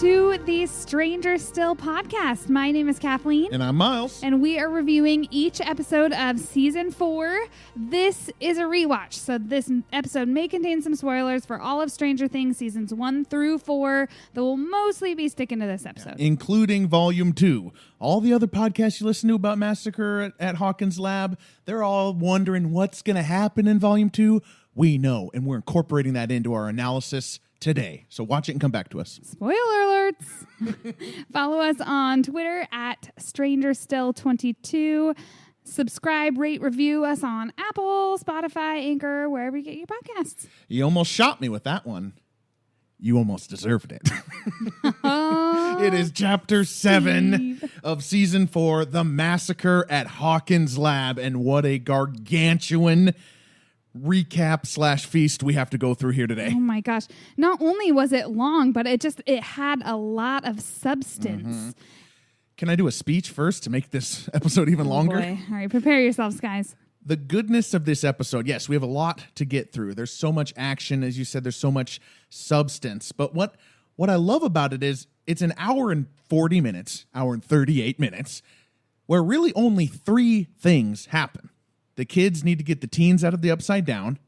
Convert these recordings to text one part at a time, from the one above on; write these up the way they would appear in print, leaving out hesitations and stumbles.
to the Stranger Still podcast. My name is Kathleen. And I'm Miles. And we are reviewing each episode of Season 4. This is a rewatch, so this episode may contain some spoilers for all of Stranger Things Seasons 1 through 4 that will mostly be sticking to this episode. Including Volume 2. All the other podcasts you listen to about Massacre at Hawkins Lab, they're all wondering what's going to happen in Volume 2. We know, and we're incorporating that into our analysis today. So watch it and come back to us. Spoiler alerts. Follow us on Twitter at StrangerStill22. Subscribe, rate, review us on Apple, Spotify, Anchor, wherever you get your podcasts. You almost shot me with that one. You almost deserved it. It is Chapter 7 of Season 4, The Massacre at Hawkins Lab. And what a gargantuan recap / feast we have to go through here today. Oh my gosh. Not only was it long, but it had a lot of substance. Mm-hmm. Can I do a speech first to make this episode even longer? Boy. All right, prepare yourselves, guys. The goodness of this episode, yes, we have a lot to get through. There's so much action, as you said, there's so much substance. But what I love about it is it's an hour and 40 minutes, hour and 38 minutes, where really only 3 things happen. The kids need to get the teens out of the Upside Down.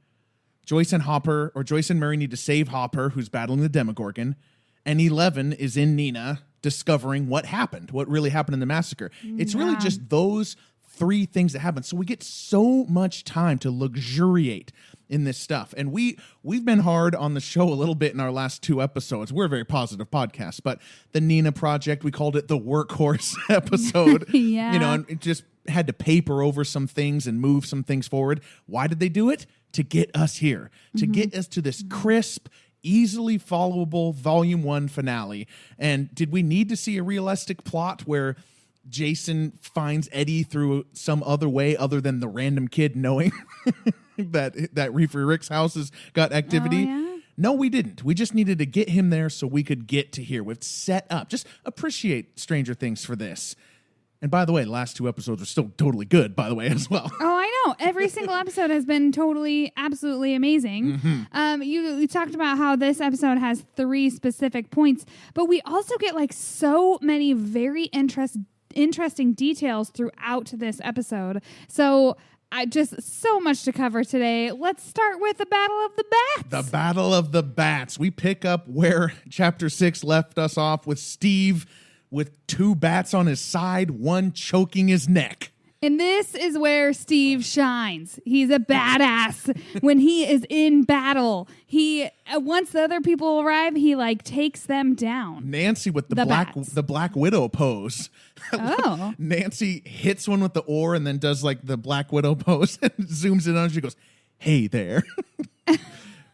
Joyce and Murray need to save Hopper, who's battling the Demogorgon. And 11 is in Nina discovering what really happened in the massacre. It's really just those 3 things that happen. So we get so much time to luxuriate in this stuff. And we've been hard on the show a little bit in our last 2 episodes. We're a very positive podcast, but the Nina Project, we called it the workhorse episode. Yeah. And it just had to paper over some things and move some things forward. Why did they do it? To get us here, to get us to this crisp, easily followable Volume 1 finale. And did we need to see a realistic plot where Jason finds Eddie through some other way other than the random kid knowing that Reefer Rick's house has got activity? Oh, yeah? No, we didn't. We just needed to get him there so we could get to here. We've set up. Just appreciate Stranger Things for this. And by the way, the last 2 episodes are still totally good, by the way, as well. Oh, I know. Every single episode has bbeen totally, absolutely amazing. Mm-hmm. You talked about how this episode has 3 specific points, but we also get like so many very interesting details throughout this episode. So just so much to cover today. Let's start with the Battle of the Bats. The Battle of the Bats. We pick up where Chapter 6 left us off with Steve with 2 bats on his side, one choking his neck. And this is where Steve shines. He's a badass when he is in battle. He once the other people arrive, he takes them down. Nancy with the Black Widow pose. Oh. Nancy hits one with the oar and then does the Black Widow pose and zooms in on her. She goes, "Hey there."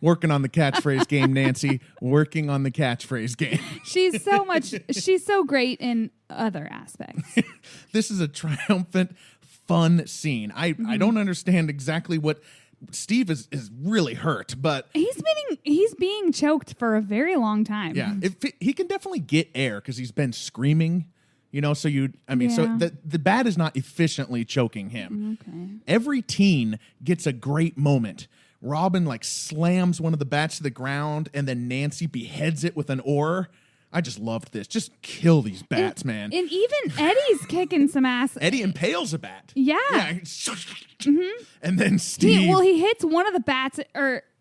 Working on the catchphrase game, Nancy. Working on the catchphrase game. She's so great in other aspects. This is a triumphant, fun scene. I don't understand exactly what Steve is really hurt, but he's being choked for a very long time. Yeah, he can definitely get air because he's been screaming. So the bat is not efficiently choking him. Okay. Every teen gets a great moment. Robin slams one of the bats to the ground, and then Nancy beheads it with an oar. I just loved this. Just kill these bats, man. And even Eddie's kicking some ass. Eddie impales a bat. Yeah. And then Steve. He hits one of the bats,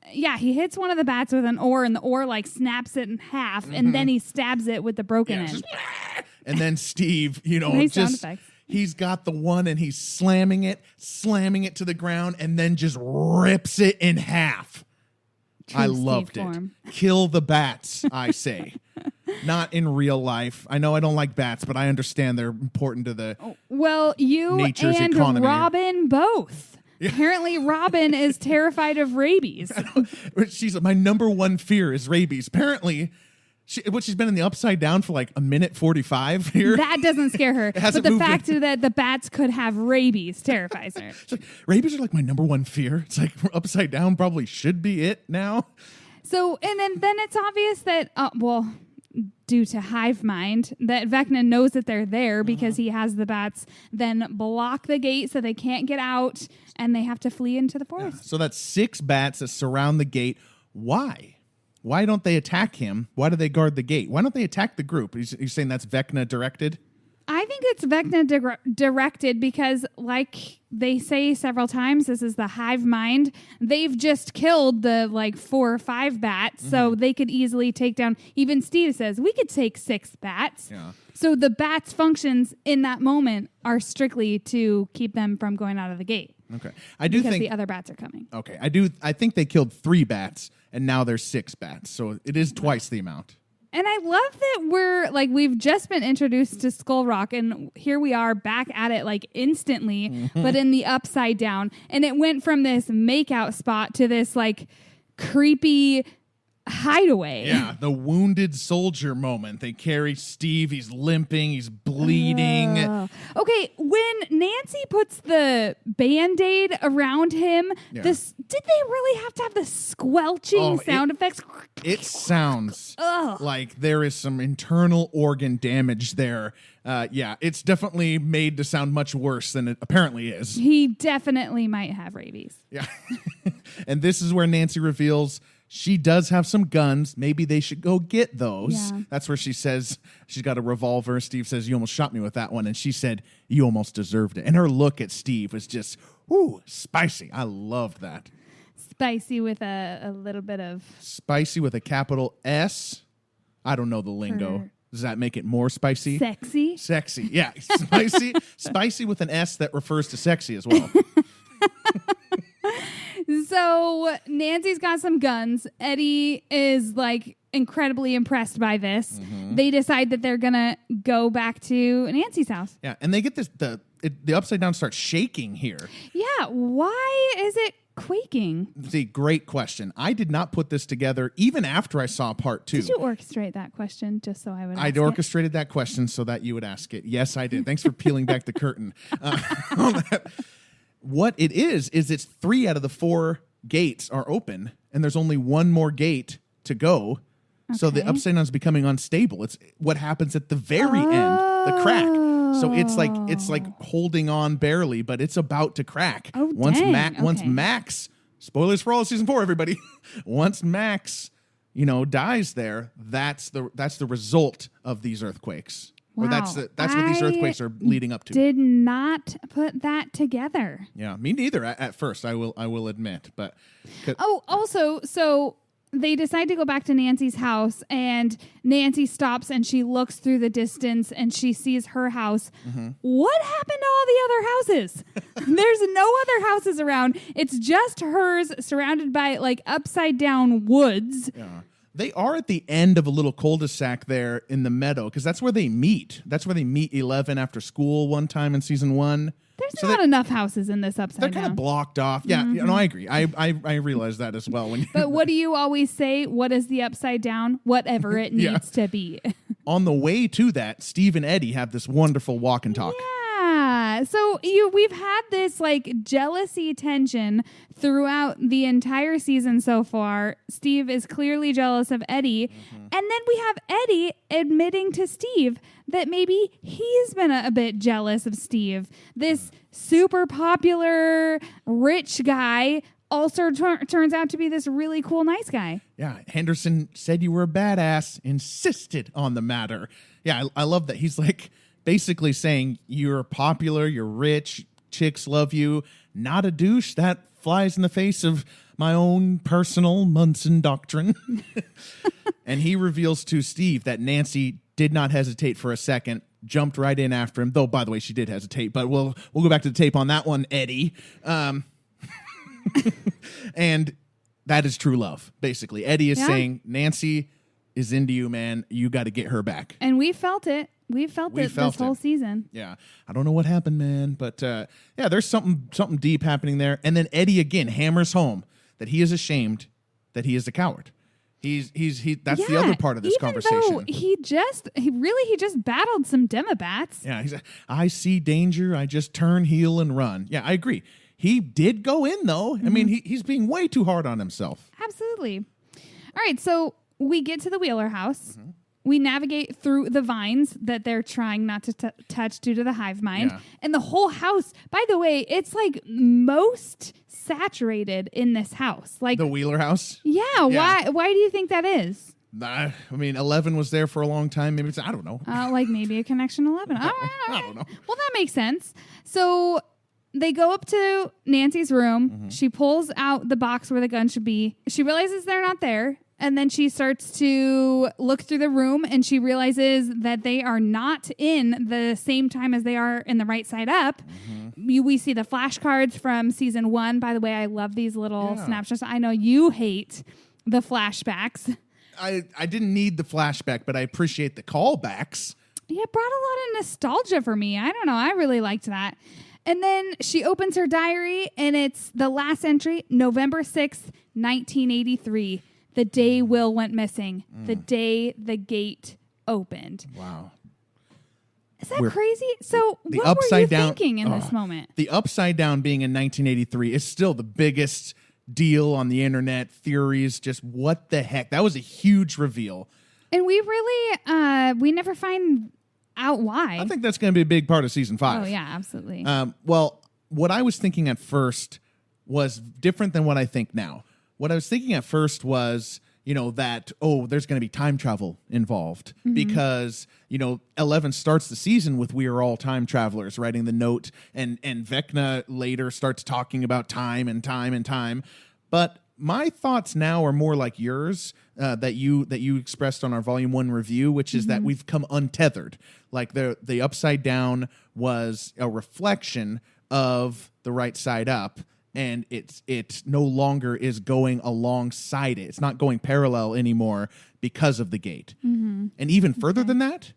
he hits one of the bats with an oar, and the oar snaps it in half, and then he stabs it with the broken end. And then Steve, nice sound effects. He's got the one and he's slamming it to the ground and then just rips it in half. I loved it. Kill the bats, I say. Not in real life. I know I don't like bats, but I understand they're important to the nature's and economy. Robin both. Yeah. Apparently, Robin is terrified of rabies. She's my number 1 fear is rabies. Apparently, she's been in the Upside Down for a minute 45 here. That doesn't scare her. But the fact that the bats could have rabies terrifies her. Rabies are my number 1 fear. It's Upside Down probably should be it now. So, and then it's obvious that, due to hive mind, that Vecna knows that they're there because he has the bats then block the gate so they can't get out and they have to flee into the forest. So that's 6 bats that surround the gate. Why? why don't they attack him? Why do they guard the gate? Why don't they attack the group? You're saying that's Vecna directed? I think it's Vecna directed because, like they say several times, this is the hive mind. They've just killed the 4 or 5 bats, so they could easily take down. Even Steve says we could take 6 bats. Yeah. So the bats' functions in that moment are strictly to keep them from going out of the gate. Okay, I do because think the other bats are coming. Okay, I think they killed 3 bats, and now there's 6 bats, so it is twice the amount. And I love that we've just been introduced to Skull Rock, and here we are back at it instantly, but in the upside down. And it went from this makeout spot to this creepy hideaway. Yeah, the wounded soldier moment. They carry Steve. He's limping. He's bleeding. Okay, when Nancy puts the Band-Aid around him, did they really have to have the squelching sound effects? It sounds like there is some internal organ damage there. It's definitely made to sound much worse than it apparently is. He definitely might have rabies. Yeah. And this is where Nancy reveals she does have some guns. Maybe they should go get those. Yeah. That's where she says she's got a revolver. Steve says, you almost shot me with that one. And she said, you almost deserved it. And her look at Steve was just, spicy. I loved that. Spicy with a little bit of... Spicy with a capital S. I don't know the lingo. Does that make it more spicy? Sexy. Sexy, yeah. Spicy. Spicy with an S that refers to sexy as well. So Nancy's got some guns. Eddie is incredibly impressed by this. They decide that they're gonna go back to Nancy's house. Yeah, and they get this the upside down starts shaking here. Yeah, why is it quaking? See, great question. I did not put this together even after I saw part 2. Did you orchestrate that question just so I would ask I'd orchestrated that question so that you would ask it. Yes, I did. Thanks for peeling back the curtain. On that. What it is it's 3 out of the 4 gates are open, and there's only one more gate to go. Okay. So the upside down is becoming unstable. It's what happens at the very end, the crack. So it's like holding on barely, but it's about to crack. Oh, once dang. Once Max, spoilers for all of season 4, everybody. Once Max, dies there, that's the result of these earthquakes. Wow. Or that's what these earthquakes are leading up to. Did not put that together. Yeah, me neither at first, I will admit. But also, so they decide to go back to Nancy's house, and Nancy stops and she looks through the distance and she sees her house. What happened to all the other houses? There's no other houses around. It's just hers, surrounded by upside down woods. Yeah. They are at the end of a little cul-de-sac there in the meadow, because that's where they meet. That's where they meet 11 after school one time in season 1. There's not enough houses in this upside down. They're kind of blocked off. Yeah, I agree. I realize that as well. But what do you always say? What is the upside down? Whatever it needs to be. On the way to that, Steve and Eddie have this wonderful walk and talk. Yeah. So we've had this jealousy tension throughout the entire season so far. Steve is clearly jealous of Eddie. And then we have Eddie admitting to Steve that maybe he's been a bit jealous of Steve. This super popular rich guy also turns out to be this really cool, nice guy. Yeah. Henderson said you were a badass, insisted on the matter. Yeah. I love that. He's basically saying you're popular, you're rich, chicks love you, not a douche. That flies in the face of my own personal Munson doctrine. And he reveals to Steve that Nancy did not hesitate for a second, jumped right in after him. Though, by the way, she did hesitate, but we'll go back to the tape on that one, Eddie. And that is true love, basically. Eddie is saying, Nancy is into you, man. You got to get her back. And we felt it. We felt it this whole season. Yeah. I don't know what happened, man. But there's something deep happening there. And then Eddie again hammers home that he is ashamed that he is a coward. That's the other part of this conversation. Though he just battled some Demobats. Yeah. He's I see danger. I just turn heel and run. Yeah, I agree. He did go in, though. I mean, he's being way too hard on himself. Absolutely. All right. So we get to the Wheeler house. we navigate through the vines that they're trying not to touch due to the hive mind. Yeah. And the whole house, by the way, it's like most saturated in this house. Like The Wheeler house? Yeah. Why do you think that is? I mean, 11 was there for a long time. Maybe I don't know. Like maybe a connection 11. All right. I don't know. Well, that makes sense. So they go up to Nancy's room. Mm-hmm. She pulls out the box where the gun should be. She realizes they're not there. And then she starts to look through the room and she realizes that they are not in the same time as they are in the right side up. Mm-hmm. We see the flashcards from season 1. By the way, I love these little snapshots. I know you hate the flashbacks. I didn't need the flashback, but I appreciate the callbacks. Yeah, it brought a lot of nostalgia for me. I don't know. I really liked that. And then she opens her diary and it's the last entry, November 6th, 1983. The day Will went missing. The day the gate opened. Wow. Is that crazy? So the what were you upside down, thinking in this moment? The upside down being in 1983 is still the biggest deal on the internet. Theories, just what the heck? That was a huge reveal. And we really, we never find out why. I think that's going to be a big part of season 5. Oh, yeah, absolutely. Well, what I was thinking at first was different than what I think now. What I was thinking at first was, that, there's going to be time travel involved because, 11 starts the season with we are all time travelers writing the note and Vecna later starts talking about time and time and time. But my thoughts now are more like yours that you expressed on our Volume 1 review, which is that we've come untethered. Like the upside down was a reflection of the right side up. And it no longer is going alongside it. It's not going parallel anymore because of the gate. Mm-hmm. And even further than that,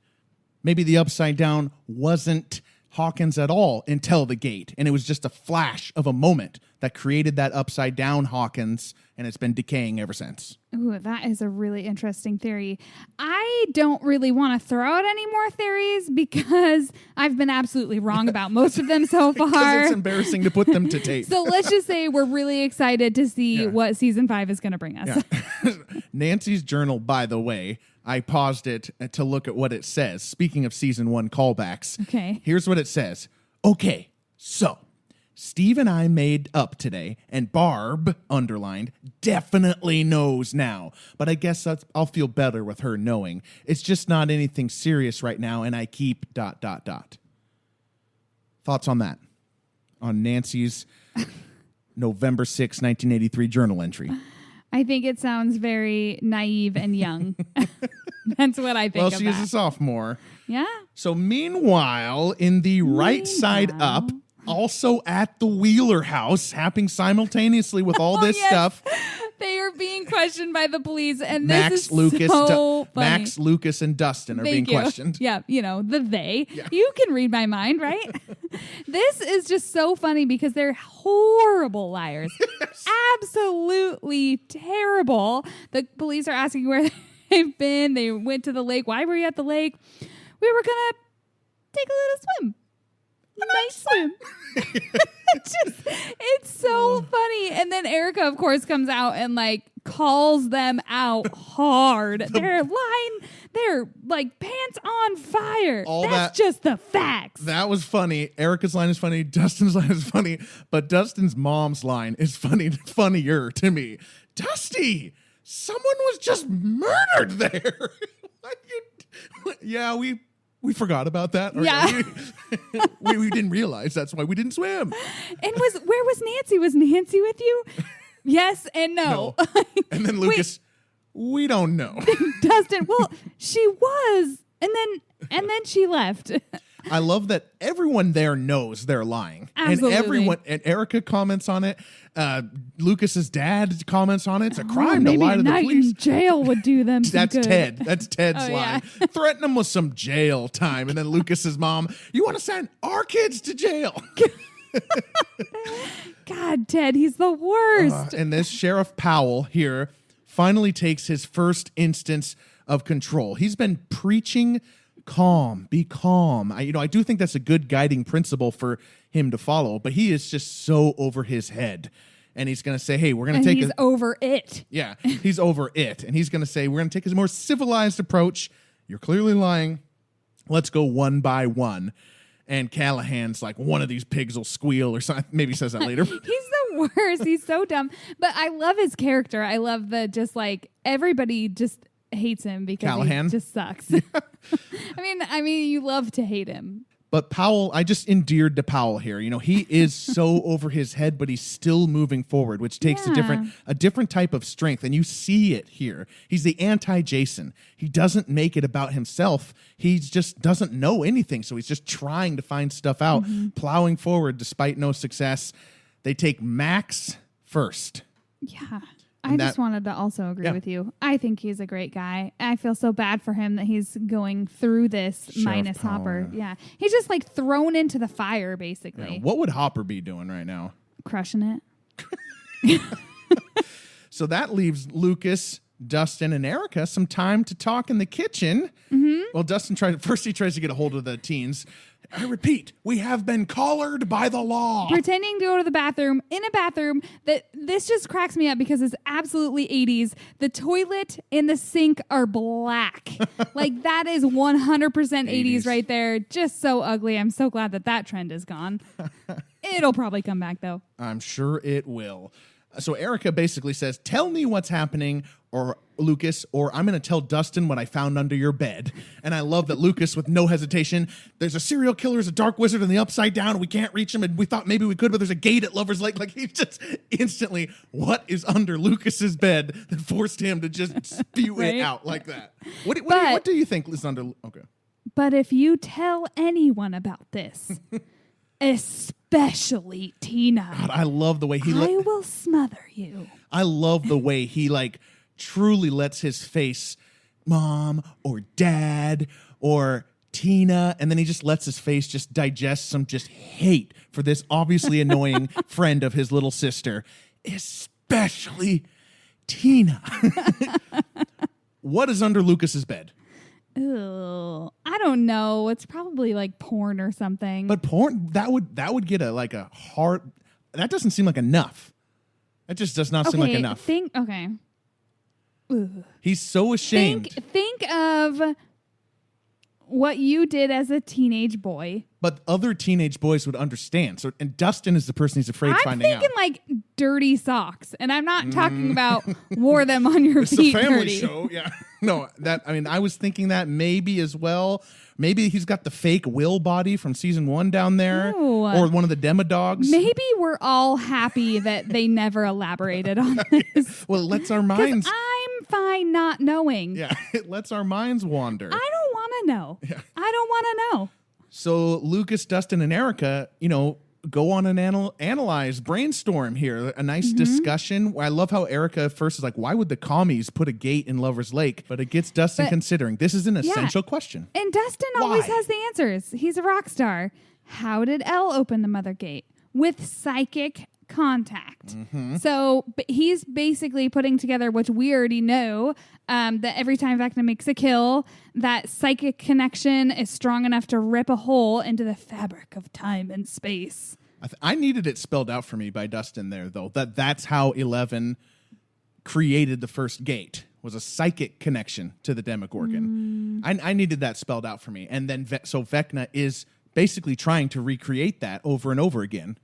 maybe the upside down wasn't Hawkins at all until the gate. And it was just a flash of a moment that created that upside down Hawkins, and it's been decaying ever since. Ooh, that is a really interesting theory. I don't really want to throw out any more theories because I've been absolutely wrong about most of them so far. Because it's embarrassing to put them to tape. So let's just say we're really excited to see what season 5 is going to bring us. Yeah. Nancy's journal, by the way, I paused it to look at what it says. Speaking of season 1 callbacks. Okay. Here's what it says. Okay, so Steve and I made up today, and Barb, underlined, definitely knows now. But I guess I'll feel better with her knowing. It's just not anything serious right now, and I keep ... Thoughts on that? On Nancy's November 6, 1983 journal entry. I think it sounds very naive and young. That's what I think Well, of she that. is a sophomore. Yeah. So meanwhile, in the right side up, also at the Wheeler house, happening simultaneously with all this stuff. They are being questioned by the police, and Max, this is Lucas, so funny. Max, Lucas, and Dustin are being questioned. Yeah, the they. Yeah. You can read my mind, right? This is just so funny because they're horrible liars. Yes. Absolutely terrible. The police are asking where they've been. They went to the lake. Why were you at the lake? We were going to take a little swim. A nice swim. It's so funny. And then Erica, of course, comes out and calls them out hard. They're like pants on fire. That's just the facts. That was funny. Erica's line is funny. Dustin's line is funny. But Dustin's mom's line is funnier to me. Dusty, someone was just murdered there. Yeah, we forgot about that. Yeah. We didn't realize. That's why we didn't swim. And where was Nancy? Was Nancy with you? Yes and no. And then Lucas, we don't know. Dustin, well, she was. And then she left. I love that everyone there knows they're lying. Absolutely. And Erica comments on it. Lucas's dad comments on it. It's a crime to lie to the night police. In jail would do them some That's good. Ted. That's Ted's line. Yeah. Threaten them with some jail time. And then Lucas's mom, you want to send our kids to jail? God, Ted, he's the worst. And this Sheriff Powell here finally takes his first instance of control. He's been preaching calm, be calm. I do think that's a good guiding principle for him to follow, but he is just so over his head. And he's going to say, hey, we're going to take he's over it. Yeah, he's over it. And he's going to say, we're going to take a more civilized approach. You're clearly lying. Let's go one by one. And Callahan's like, one of these pigs will squeal or something. Maybe he says that later. He's the worst. He's so dumb. But I love his character. I love the just like everybody just hates him because Callahan? he just sucks. I mean, you love to hate him. But Powell, I just endeared to Powell here. You know, he is so over his head, but he's still moving forward, which takes a different type of strength. And you see it here. He's the anti-Jason. He doesn't make it about himself. He just doesn't know anything. So he's just trying to find stuff out, plowing forward despite no success. They take Max first. Yeah. I just wanted to also agree with you. I think he's a great guy. I feel so bad for him that he's going through this minus Hopper. Yeah. He's just like thrown into the fire, basically. Yeah. What would Hopper be doing right now? Crushing it. So that leaves Lucas, Dustin, and Erica some time to talk in the kitchen. Well, Dustin tries to get a hold of the teens. I repeat, we have been collared by the law. Pretending to go to the bathroom in a bathroom that this just cracks me up because it's absolutely 80s. The toilet and the sink are black. Like that is 100% 80s right there. Just so ugly. I'm so glad that trend is gone. It'll probably come back though. I'm sure it will. So Erica basically says, tell me what's happening, or Lucas, or I'm going to tell Dustin what I found under your bed. And I love that Lucas, with no hesitation, there's a serial killer, there's a dark wizard in the Upside Down, and we can't reach him, and we thought maybe we could, but there's a gate at Lover's Lake. Like, he just instantly, what is under Lucas's bed that forced him to just spew it out like that? What do you think is under? Okay. But if you tell anyone about this, especially Tina, God, I love the way I will smother you. I love the way he truly lets his face, Mom or Dad or Tina, and then he just lets his face just digest some just hate for this obviously annoying friend of his little sister, especially Tina. What is under Lucas's bed? Ew, I don't know. It's probably like porn or something. But porn, that would get a hard. That doesn't seem like enough. That just does not seem like enough. Okay. Ugh. He's so ashamed. Think of what you did as a teenage boy. But other teenage boys would understand. So, and Dustin is the person he's afraid of finding out. I'm thinking like dirty socks, and I'm not talking about wore them on your feet. It's a family dirty. show, yeah. No, I was thinking that maybe as well. Maybe he's got the fake Will body from season 1 down there, or one of the Demodogs. Maybe we're all happy that they never elaborated on this. Well, it lets our minds. I'm fine not knowing. Yeah, it lets our minds wander. I don't want to know. Yeah. I don't want to know. So Lucas, Dustin, and Erica, go on an analyze, brainstorm here. A nice discussion. I love how Erica first is like, why would the commies put a gate in Lover's Lake? But it gets Dustin considering. This is an essential question. And Dustin always has the answers. He's a rock star. How did Elle open the mother gate? With psychic contact. So he's basically putting together, which we already know, that every time Vecna makes a kill, that psychic connection is strong enough to rip a hole into the fabric of time and space. I needed it spelled out for me by Dustin there, though. That's how 11 created the first gate, was a psychic connection to the Demogorgon. I needed that spelled out for me. And then so Vecna is basically trying to recreate that over and over again.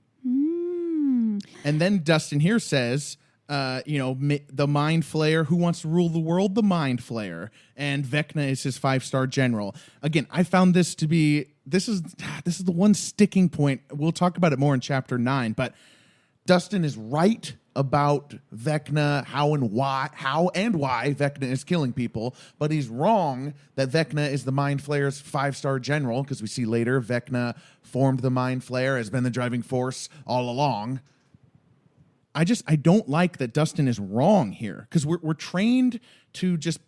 And then Dustin here says, the Mind Flayer, who wants to rule the world? The Mind Flayer. And Vecna is his 5-star general. Again, I found this to be, this is the one sticking point. We'll talk about it more in chapter 9, but Dustin is right about Vecna, how and why Vecna is killing people, but he's wrong that Vecna is the Mind Flayer's 5-star general, because we see later Vecna formed the Mind Flayer, has been the driving force all along. I don't like that Dustin is wrong here, because we're trained to just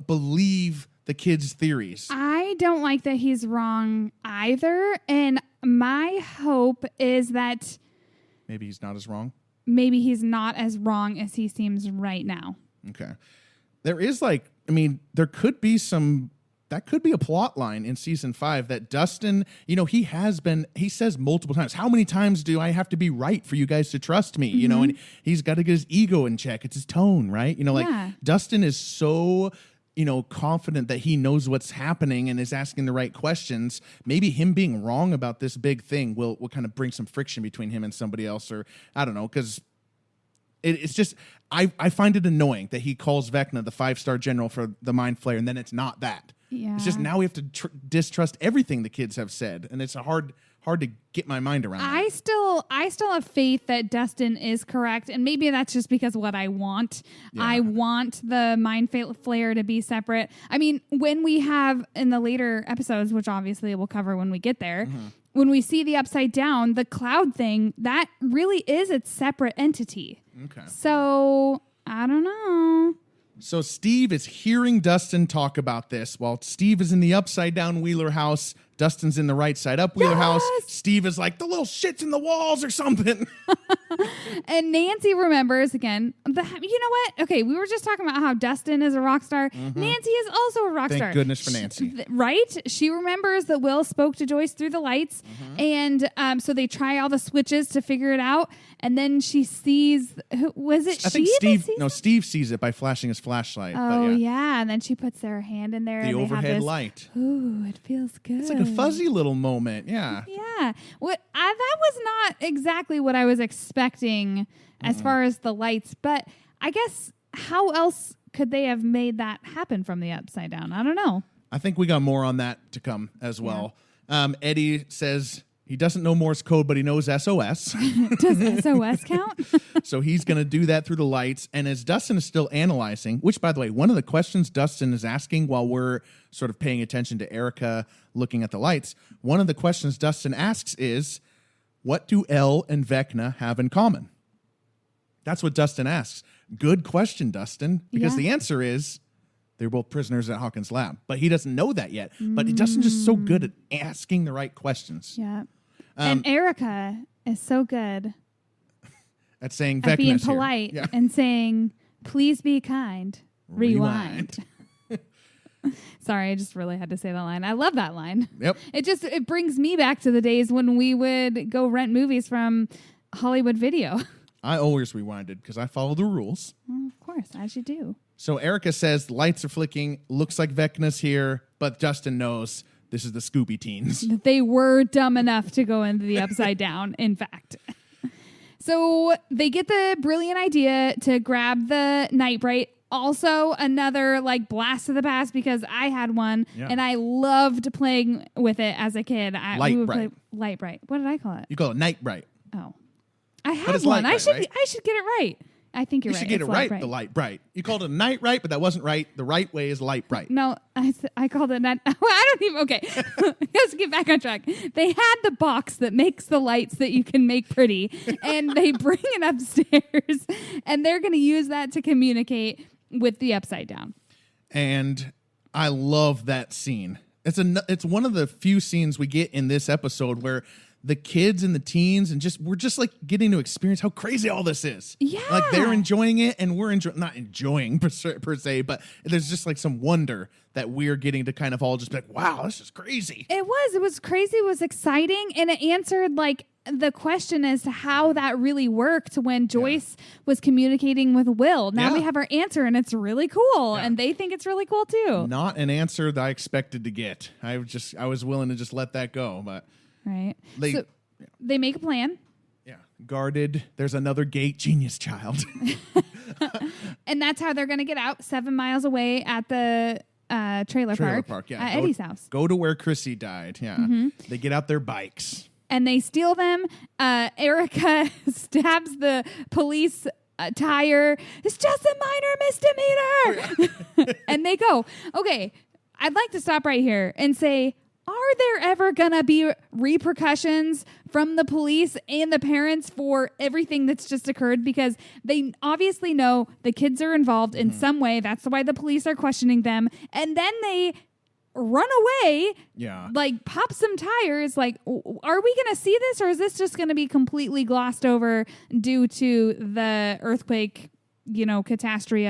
believe the kids' theories. I don't like that he's wrong either, and my hope is that maybe he's not as wrong. Maybe he's not as wrong as he seems right now. Okay. There is there could be that could be a plot line in season 5 that Dustin, he says multiple times, how many times do I have to be right for you guys to trust me? And he's got to get his ego in check. It's his tone, right? Dustin is so confident that he knows what's happening and is asking the right questions, maybe him being wrong about this big thing will kind of bring some friction between him and somebody else, or I don't know, because it's just, I find it annoying that he calls Vecna the 5-star general for the Mind Flayer, and then it's not that. Yeah. It's just now we have to distrust everything the kids have said, and it's hard to get my mind around that. I still have faith that Dustin is correct, and maybe that's just because what I want. Yeah. I want the Mind Flayer to be separate. I mean, when we have in the later episodes, which obviously we'll cover when we get there, when we see the Upside Down, the cloud thing, that really is its separate entity. Okay. So, I don't know. So Steve is hearing Dustin talk about this while Steve is in the Upside Down Wheeler house. Dustin's in the right side up Wheeler house. Steve is like, the little shit's in the walls or something. And Nancy remembers again. You know what? Okay, we were just talking about how Dustin is a rock star. Nancy is also a rock star. Thank goodness for Nancy. Right? She remembers that Will spoke to Joyce through the lights. And so they try all the switches to figure it out. And then she sees, was it I think Steve sees it by flashing his flashlight. Oh, yeah. And then she puts their hand in there. The and overhead light. Ooh, it feels good. It's like a fuzzy little moment. Yeah. Yeah. That was not exactly what I was expecting as far as the lights. But I guess how else could they have made that happen from the Upside Down? I don't know. I think we got more on that to come as well. Eddie says he doesn't know Morse code, but he knows SOS. Does SOS count? So he's going to do that through the lights. And as Dustin is still analyzing, which, by the way, one of the questions Dustin is asking while we're sort of paying attention to Erica looking at the lights, one of the questions Dustin asks is, what do Elle and Vecna have in common? That's what Dustin asks. Good question, Dustin, because the answer is they're both prisoners at Hawkins' lab. But he doesn't know that yet. But Dustin's just so good at asking the right questions. Yeah. And Erica is so good at saying at being Vecna's polite here. and saying, please be kind. Rewind. Sorry, I just really had to say that line. I love that line. Yep. It brings me back to the days when we would go rent movies from Hollywood Video. I always rewinded because I follow the rules. Well, of course, as you do. So Erica says the lights are flicking. Looks like Vecna's here, but Dustin knows this is the Scooby Teens. They were dumb enough to go into the Upside Down, in fact. So they get the brilliant idea to grab the Night Bright. Also, another blast of the past because I had one and I loved playing with it as a kid. Light Bright. Light Bright. What did I call it? You call it Night Bright. Oh, I had one. I should get it right. I think you're right. You should get it right. The Light Bright. You called it Night Bright, but that wasn't right. The right way is Light Bright. No, I called it Night. I don't even. Okay, let's get back on track. They had the box that makes the lights that you can make pretty, and they bring it upstairs, and they're going to use that to communicate with the Upside Down. And I love that scene. It's one of the few scenes we get in this episode where the kids and the teens and we're just getting to experience how crazy all this is. Yeah. They're enjoying it and we're not enjoying per se, but there's just some wonder that we're getting to kind of all just be like, wow, this is crazy. It was crazy. It was exciting. And it answered the question as to how that really worked when Joyce was communicating with Will. Now we have our answer and it's really cool. And they think it's really cool too. Not an answer that I expected to get. I was willing to just let that go, but right. They make a plan. Yeah. Guarded. There's another gate. Genius child. And that's how they're going to get out 7 miles away at the trailer park. Yeah. At Eddie's house. Go to where Chrissy died. Yeah. Mm-hmm. They get out their bikes. And they steal them. Erica stabs the police tire. It's just a minor misdemeanor. And they go, okay, I'd like to stop right here and say, are there ever going to be repercussions from the police and the parents for everything that's just occurred? Because they obviously know the kids are involved in some way. That's why the police are questioning them. And then they run away, pop some tires. Are we going to see this, or is this just going to be completely glossed over due to the earthquake, catastrophe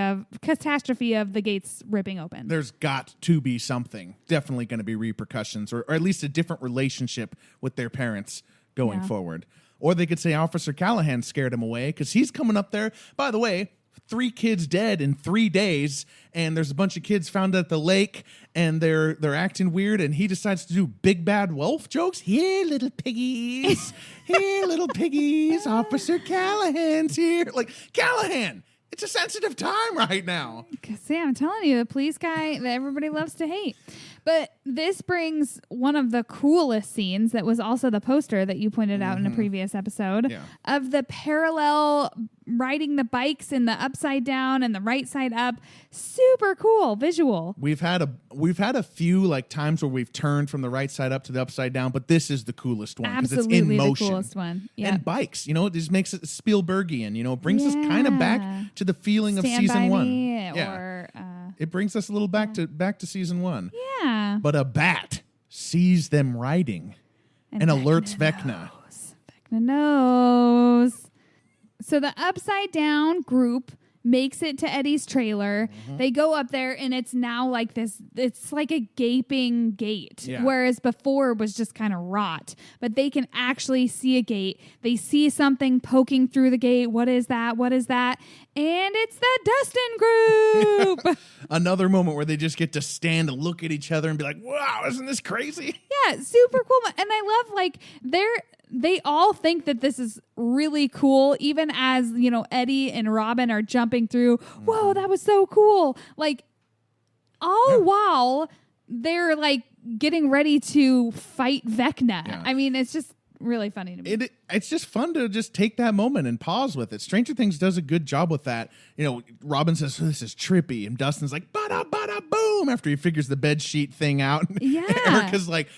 of the gates ripping open? There's got to be something. Definitely going to be repercussions, or at least a different relationship with their parents going forward. Or they could say Officer Callahan scared him away because he's coming up there. By the way, 3 kids dead in 3 days, and there's a bunch of kids found at the lake, and they're acting weird, and he decides to do big bad wolf jokes. Here, little piggies. Here, little piggies. Officer Callahan's here. Like, Callahan, it's a sensitive time right now. See, I'm telling you, the police guy that everybody loves to hate. But this brings one of the coolest scenes that was also the poster that you pointed out in a previous episode of the parallel riding the bikes in the upside down and the right side up. Super cool visual. We've had a few like times where we've turned from the right side up to the upside down, but this is the coolest one because it's in motion. The coolest one. Yep. And bikes, it just makes it Spielbergian, it brings us kind of back to the feeling of season 1. Or it brings us a little back to season 1. Yeah. But a bat sees them riding and alerts Vecna. Vecna knows. So the upside down group makes it to Eddie's trailer. They go up there, and it's now like this. It's like a gaping gate, whereas before it was just kind of rot. But they can actually see a gate. They see something poking through the gate. What is that? What is that? And it's the Dustin group. Another moment where they just get to stand and look at each other and be like, wow, isn't this crazy? Yeah, super cool. And I love, like, they all think that this is really cool, even as, Eddie and Robin are jumping through. Whoa, that was so cool. Like, all while they're, like, getting ready to fight Vecna. Yeah. I mean, it's just really funny to me. It's just fun to just take that moment and pause with it. Stranger Things does a good job with that. Robin says, this is trippy. And Dustin's like, bada, bada, boom, after he figures the bed sheet thing out. Yeah. Erica's like,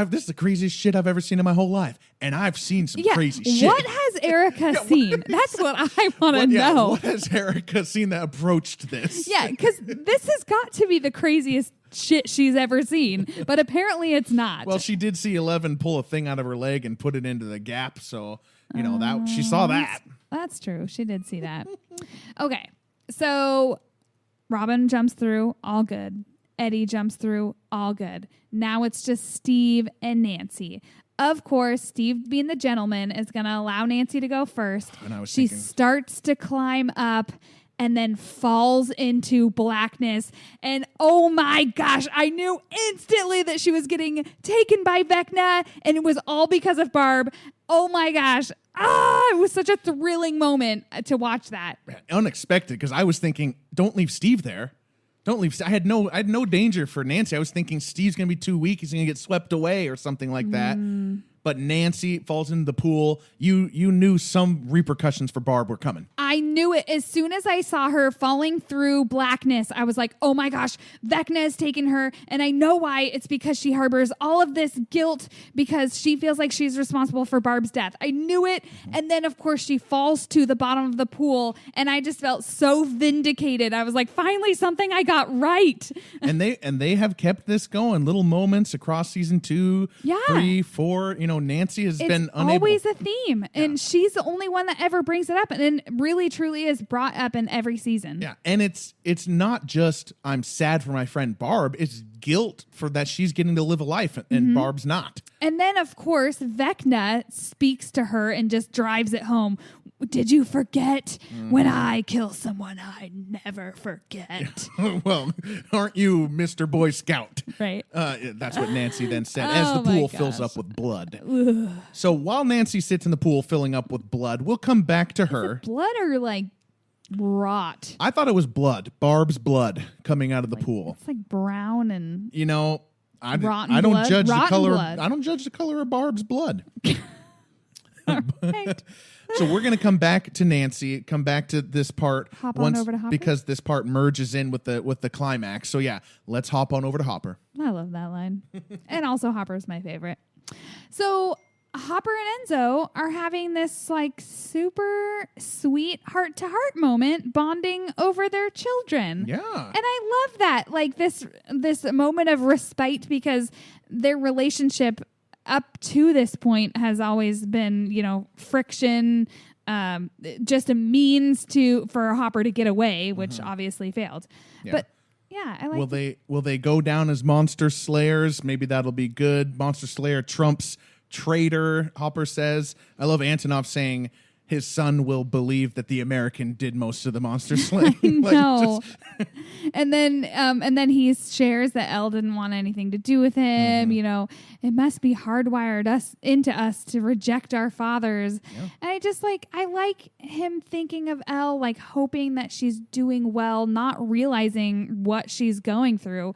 this is the craziest shit I've ever seen in my whole life. And I've seen some crazy shit. What has Erica seen? That's what I want to know. What has Erica seen that approached this? Yeah, because this has got to be the craziest shit she's ever seen, but apparently it's not. Well, she did see 11 pull a thing out of her leg and put it into the gap, so that she saw that. That's true. She did see that. Okay, so Robin jumps through, all good. Eddie jumps through, all good. Now it's just Steve and Nancy. Of course, Steve, being the gentleman, is going to allow Nancy to go first. And she starts to climb up and then falls into blackness. And oh my gosh, I knew instantly that she was getting taken by Vecna, and it was all because of Barb. Oh my gosh. It was such a thrilling moment to watch that. Unexpected, because I was thinking, don't leave Steve there. Don't leave. I had no danger for Nancy. I was thinking Steve's going to be too weak. He's going to get swept away or something like that. But Nancy falls into the pool. You knew some repercussions for Barb were coming. I knew it. As soon as I saw her falling through blackness, I was like, oh my gosh, Vecna has taken her. And I know why. It's because she harbors all of this guilt because she feels like she's responsible for Barb's death. I knew it. And then, of course, she falls to the bottom of the pool. And I just felt so vindicated. I was like, finally, something I got right. and they have kept this going. Little moments across season 2, 3, 4. Nancy has been unable. Always a theme, and she's the only one that ever brings it up, and really, truly is brought up in every season. Yeah, and it's not just I'm sad for my friend Barb. It's guilt for that she's getting to live a life, and Barb's not. And then, of course, Vecna speaks to her and just drives it home. Did you forget? When I kill someone, I never forget. Well, aren't you Mr. Boy Scout? Right. That's what Nancy then said as the pool fills up with blood. So while Nancy sits in the pool filling up with blood, we'll come back to her. Is it blood or like rot? I thought it was blood. Barb's blood coming out of the pool. It's like brown and I don't judge the color. Blood. I don't judge the color of Barb's blood. Right. So we're going to come back to Nancy, come back to this part hop on over to Hopper? Because this part merges in with the climax. So yeah, let's hop on over to Hopper. I love that line. And also Hopper's my favorite. So Hopper and Enzo are having this like super sweet heart-to-heart moment bonding over their children. Yeah. And I love that. Like this moment of respite because their relationship up to this point has always been, friction, just a means for Hopper to get away, which obviously failed. Yeah. But yeah, I like. Will they go down as monster slayers? Maybe that'll be good. Monster Slayer trumps traitor. Hopper says. I love Antonov saying, his son will believe that the American did most of the monster slaying. No. And then he shares that Elle didn't want anything to do with him. You know, it must be hardwired into us to reject our fathers. Yeah. And I like him thinking of Elle, like hoping that she's doing well, not realizing what she's going through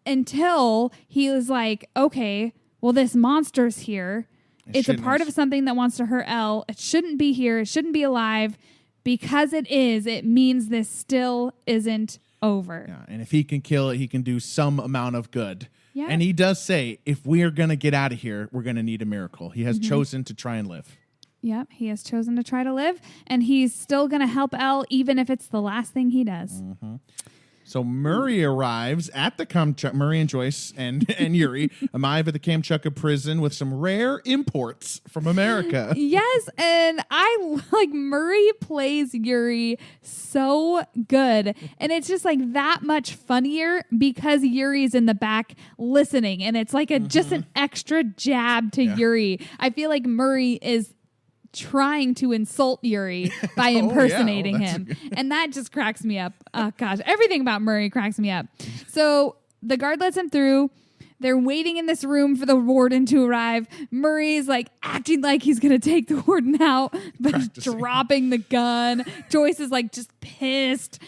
until he was like, okay, well, this monster's here. It's a part of something that wants to hurt Elle. It shouldn't be here. It shouldn't be alive. Because it is, it means this still isn't over. Yeah, and if he can kill it, he can do some amount of good. Yeah. And he does say, if we are going to get out of here, we're going to need a miracle. He has chosen to try and live. Yep, he has chosen to try to live, and he's still going to help Elle, even if it's the last thing he does. So Murray arrives at the Murray and Joyce and Yuri arrive at the Kamchatka prison with some rare imports from America. Yes, and I like Murray plays Yuri so good, and it's just like that much funnier because Yuri's in the back listening, and it's like just an extra jab to Yuri. I feel like Murray is trying to insult Yuri by impersonating him. And that just cracks me up. Oh, gosh. Everything about Murray cracks me up. So the guard lets him through. They're waiting in this room for the warden to arrive. Murray's like acting like he's going to take the warden out, but he's dropping the gun. Joyce is like just pissed.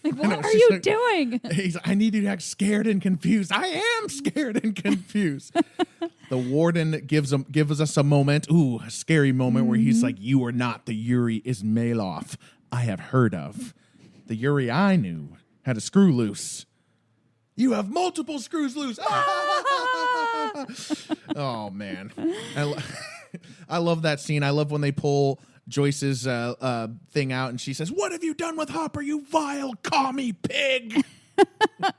Like, what are you doing? I need you to act scared and confused. I am scared and confused. The warden gives us a moment, a scary moment where he's like, you are not the Yuri Ismailov I have heard of. The Yuri I knew had a screw loose. You have multiple screws loose. Oh, man. I love that scene. I love when they pull Joyce's thing out and she says, what have you done with Hopper, you vile commie pig?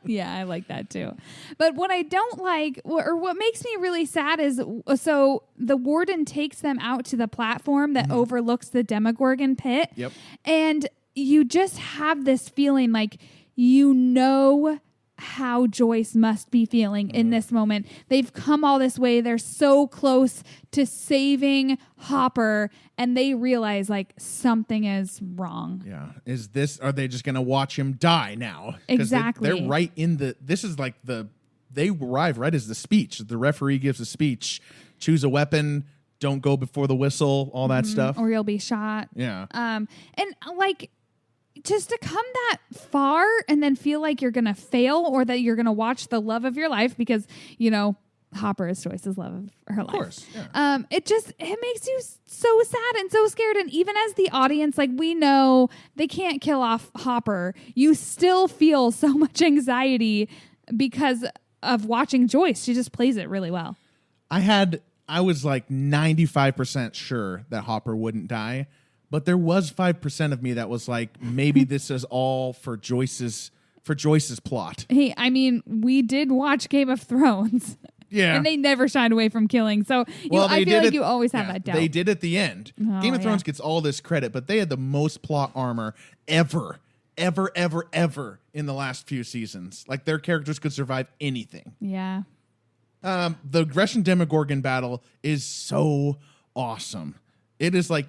Yeah, I like that too. But what I don't like, or what makes me really sad is, so the warden takes them out to the platform that overlooks the Demogorgon pit. Yep. And you just have this feeling like, you know how Joyce must be feeling in this moment. They've come all this way. They're so close to saving Hopper, and they realize like something is wrong. Yeah. Are they just going to watch him die now? Exactly. They're right in they arrive right as the speech. The referee gives a speech, choose a weapon, don't go before the whistle, all that stuff. Or you'll be shot. Yeah. And like, just to come that far and then feel like you're going to fail or that you're going to watch the love of your life because, you know, Hopper is Joyce's love of her life. Of course. Yeah. It makes you so sad and so scared. And even as the audience, like, we know they can't kill off Hopper. You still feel so much anxiety because of watching Joyce. She just plays it really well. I was like 95% sure that Hopper wouldn't die. But there was 5% of me that was like, maybe this is all for Joyce's plot. Hey, I mean, we did watch Game of Thrones. Yeah. And they never shied away from killing. So I feel like you always have that doubt. They did at the end. Oh, Game of Thrones gets all this credit, but they had the most plot armor ever in the last few seasons. Like, their characters could survive anything. Yeah. The Grecian Demogorgon battle is so awesome. It is like,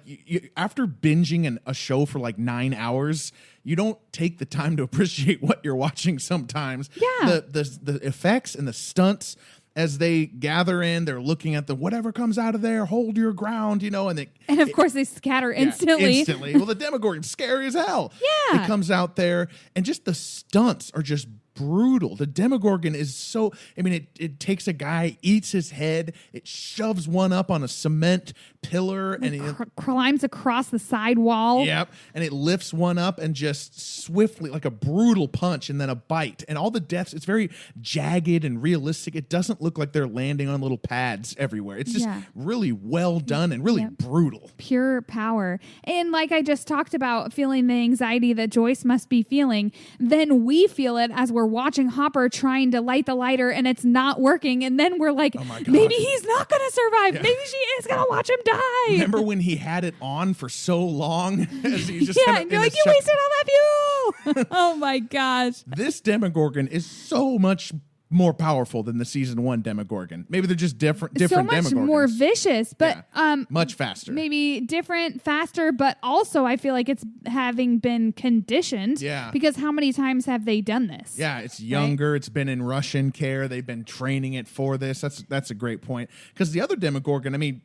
after binging a show for like 9 hours, you don't take the time to appreciate what you're watching sometimes. Yeah. The effects and the stunts as they gather in, they're looking at the whatever comes out of there, hold your ground, you know, and of course they scatter instantly. Instantly. Well, the Demogorgon's scary as hell. Yeah. It comes out there, and just the stunts are just brutal. The Demogorgon is so, I mean, it takes a guy, eats his head, it shoves one up on a cement pillar, and it climbs across the side wall. Yep. And it lifts one up and just swiftly, like a brutal punch and then a bite. And all the deaths, it's very jagged and realistic. It doesn't look like they're landing on little pads everywhere. It's just really well done and really brutal. Pure power. And like I just talked about, feeling the anxiety that Joyce must be feeling, then we feel it as we're watching Hopper trying to light the lighter and it's not working. And then we're like, maybe he's not going to survive. Yeah. Maybe she is going to watch him die. Remember when he had it on for so long? As he just and you're like, you wasted all that fuel. Oh my gosh. This Demogorgon is so much more powerful than the season 1 Demogorgon. Maybe they're just different so much Demogorgons. more vicious, but much faster. Maybe different, faster, but also I feel like it's having been conditioned. Yeah. Because how many times have they done this? Yeah, it's younger. Right? It's been in Russian care. They've been training it for this. That's a great point. Because the other Demogorgon, I mean,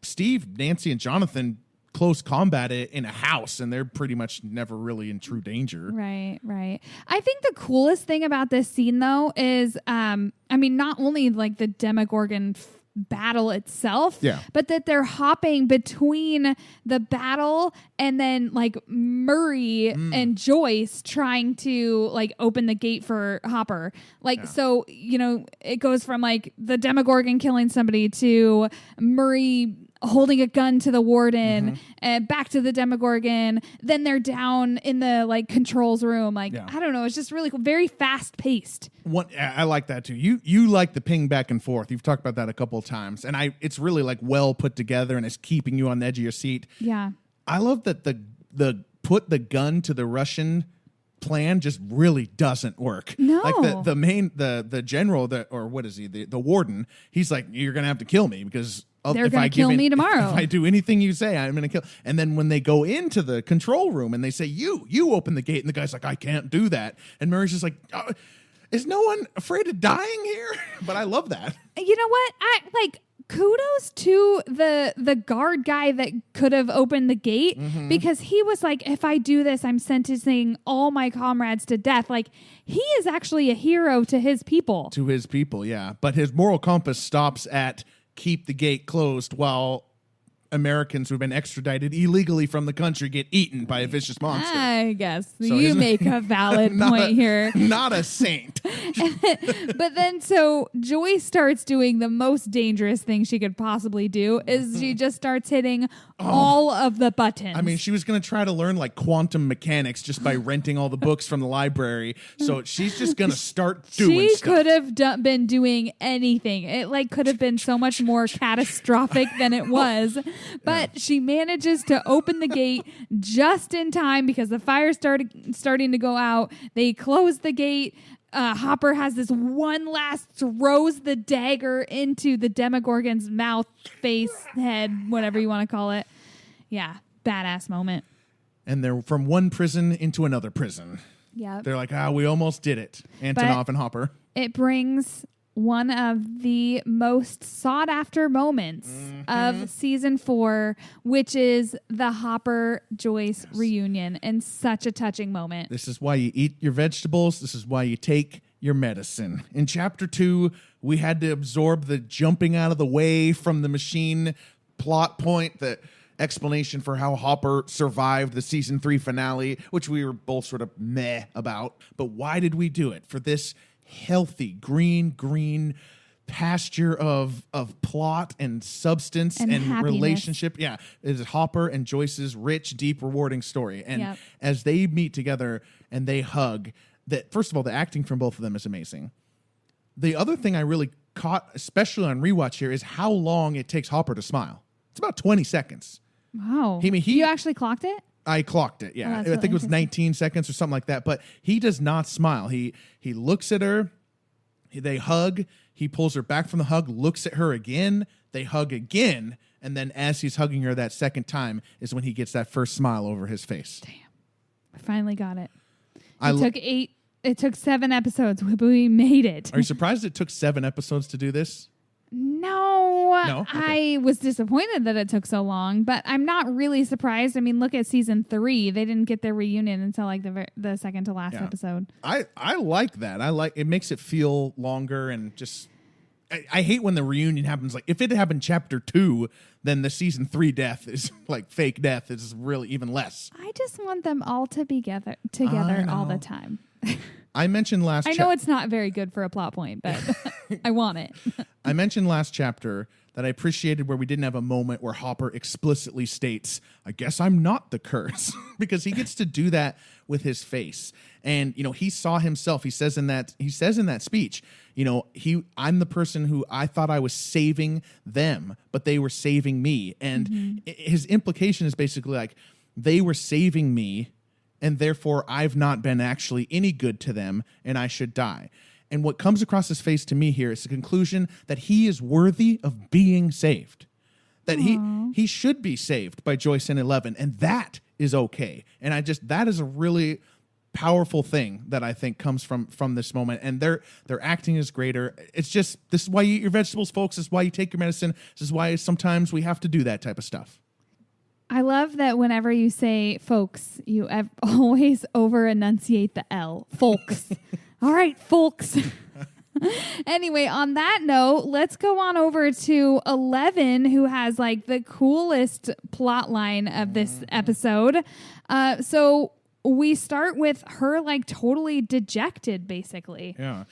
Steve, Nancy, and Jonathan close combat it in a house, and they're pretty much never really in true danger. Right. I think the coolest thing about this scene, though, is, not only like the Demogorgon battle itself, but that they're hopping between the battle and then like Murray and Joyce trying to like open the gate for Hopper. So, it goes from like the Demogorgon killing somebody to Murray holding a gun to the warden and back to the Demogorgon. Then they're down in the like controls room. I don't know. It's just really cool. Very fast paced. I like that too. You like the ping back and forth. You've talked about that a couple of times, and it's really like well put together, and it's keeping you on the edge of your seat. Yeah. I love that the put the gun to the Russian plan just really doesn't work. No. Like the general, or what is he? The warden, he's like, you're going to have to kill me because they're going to kill me tomorrow. If I do anything you say, I'm going to kill. And then when they go into the control room and they say, you open the gate, and the guy's like, I can't do that. And Murray's just like, is no one afraid of dying here? But I love that. You know what? Kudos to the guard guy that could have opened the gate, because he was like, if I do this, I'm sentencing all my comrades to death. Like, he is actually a hero to his people. To his people, yeah. But his moral compass stops at keep the gate closed while Americans who've been extradited illegally from the country get eaten by a vicious monster. I guess you make a valid point here. Not a saint. But then so Joy starts doing the most dangerous thing she could possibly do is she just starts hitting all of the buttons. I mean, she was going to try to learn like quantum mechanics just by renting all the books from the library. So she's just going to start doing stuff. She could have been doing anything. It like could have been so much more catastrophic than it was. But she manages to open the gate just in time because the fire starting to go out. They close the gate. Hopper has this one last throws the dagger into the Demogorgon's mouth, face, head, whatever you want to call it. Yeah, badass moment. And they're from one prison into another prison. Yeah. They're like, we almost did it. Antonov and Hopper. It brings one of the most sought after moments of season 4, which is the Hopper Joyce reunion, and such a touching moment. This is why you eat your vegetables. This is why you take your medicine. In chapter 2, we had to absorb the jumping out of the way from the machine plot point, the explanation for how Hopper survived the season 3 finale, which we were both sort of meh about. But why did we do it? For this healthy green pasture of plot and substance and relationship. Yeah, it is Hopper and Joyce's rich, deep, rewarding story. And as they meet together and they hug, that first of all, the acting from both of them is amazing. The other thing I really caught, especially on rewatch here, is how long it takes Hopper to smile. It's about 20 seconds. Wow. You actually clocked it? I clocked it, yeah. I think it was 19 seconds or something like that. But he does not smile. He looks at her. They hug. He pulls her back from the hug, looks at her again. They hug again. And then as he's hugging her that second time is when he gets that first smile over his face. Damn. I finally got it. It took 7 episodes, but we made it. Are you surprised it took 7 episodes to do this? No, okay. I was disappointed that it took so long, but I'm not really surprised. I mean, look at season 3; they didn't get their reunion until like the second to last episode. I like that. It makes it feel longer, and just I hate when the reunion happens. Like if it happened chapter 2, then the season 3 death is like fake death is really even less. I just want them all to be together all the time. I mentioned last. I know it's not very good for a plot point, but I want it. I mentioned last chapter that I appreciated where we didn't have a moment where Hopper explicitly states, "I guess I'm not the curse," because he gets to do that with his face. And he saw himself. He says in that speech, I'm the person who I thought I was saving them, but they were saving me. And his implication is basically like they were saving me, and therefore I've not been actually any good to them, and I should die. And what comes across his face to me here is the conclusion that he is worthy of being saved. That he should be saved by Joyce and Eleven, and that is okay. And that is a really powerful thing that I think comes from this moment. And their acting is greater. It's just, this is why you eat your vegetables, folks. This is why you take your medicine. This is why sometimes we have to do that type of stuff. I love that whenever you say folks, you always over enunciate the L. Folks. All right, folks. Anyway, on that note, let's go on over to 11, who has like the coolest plot line of this episode. So we start with her like totally dejected, basically. Yeah.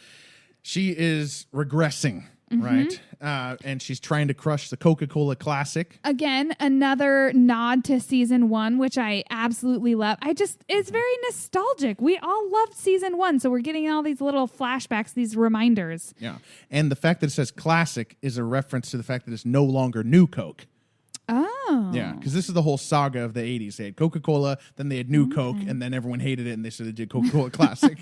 She is regressing, right? And she's trying to crush the Coca-Cola Classic. Again, another nod to season 1, which I absolutely love. It's very nostalgic. We all loved season 1, so we're getting all these little flashbacks, these reminders. Yeah. And the fact that it says classic is a reference to the fact that it's no longer New Coke. Oh. Yeah, because this is the whole saga of the 80s. They had Coca-Cola, then they had New Coke, and then everyone hated it, and they did Coca-Cola Classic.